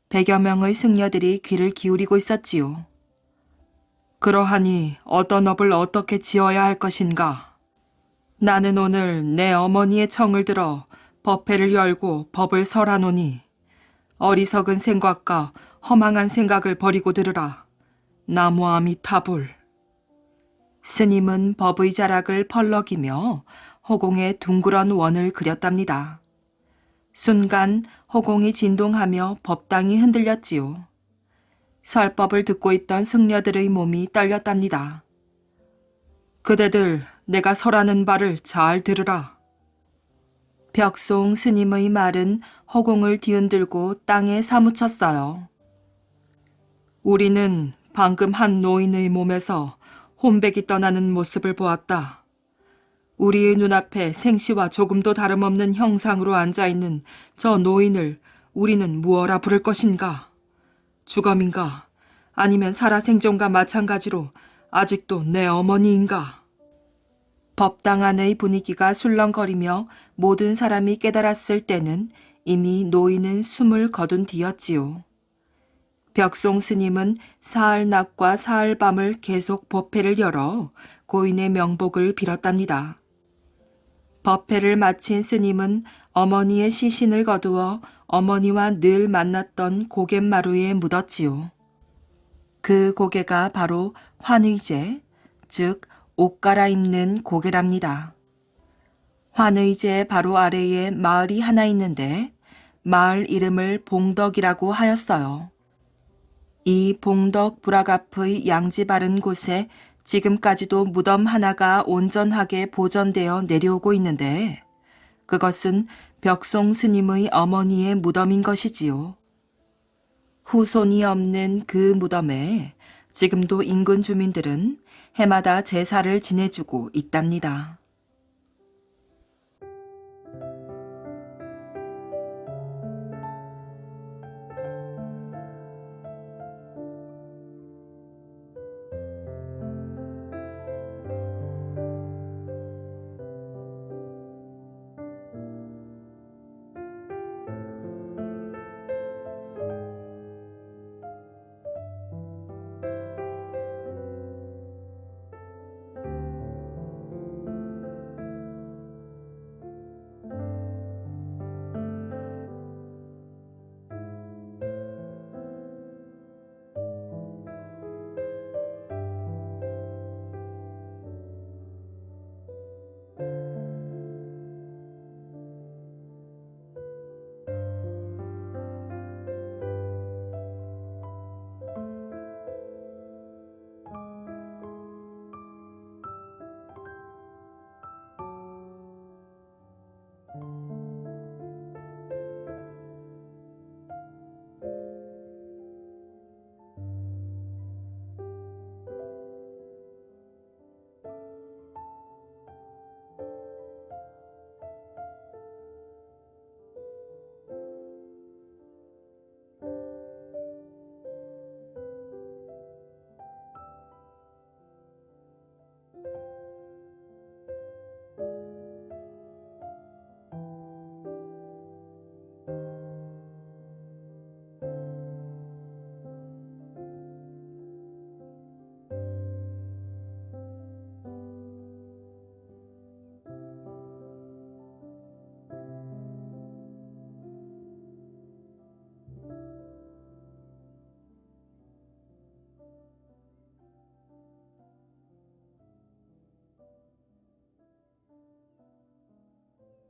100여 명의 승려들이 귀를 기울이고 있었지요. 그러하니 어떤 업을 어떻게 지어야 할 것인가? 나는 오늘 내 어머니의 청을 들어 법회를 열고 법을 설하노니 어리석은 생각과 허망한 생각을 버리고 들으라. 나무아미타불. 스님은 법의 자락을 펄럭이며 허공에 둥그런 원을 그렸답니다. 순간 허공이 진동하며 법당이 흔들렸지요. 설법을 듣고 있던 승려들의 몸이 떨렸답니다. 그대들 내가 설하는 바를 잘 들으라. 벽송 스님의 말은 허공을 뒤흔들고 땅에 사무쳤어요. 우리는 방금 한 노인의 몸에서 혼백이 떠나는 모습을 보았다. 우리의 눈앞에 생시와 조금도 다름없는 형상으로 앉아있는 저 노인을 우리는 무엇라 부를 것인가? 주검인가? 아니면 살아생전과 마찬가지로 아직도 내 어머니인가? 법당 안의 분위기가 술렁거리며 모든 사람이 깨달았을 때는 이미 노인은 숨을 거둔 뒤였지요. 벽송 스님은 사흘 낮과 사흘 밤을 계속 법회를 열어 고인의 명복을 빌었답니다. 법회를 마친 스님은 어머니의 시신을 거두어 어머니와 늘 만났던 고갯마루에 묻었지요. 그 고개가 바로 환의제, 즉 옷 갈아입는 고개랍니다. 환의제 바로 아래에 마을이 하나 있는데 마을 이름을 봉덕이라고 하였어요. 이 봉덕 불악 앞의 양지 바른 곳에 지금까지도 무덤 하나가 온전하게 보존되어 내려오고 있는데 그것은 벽송 스님의 어머니의 무덤인 것이지요. 후손이 없는 그 무덤에 지금도 인근 주민들은 해마다 제사를 지내주고 있답니다.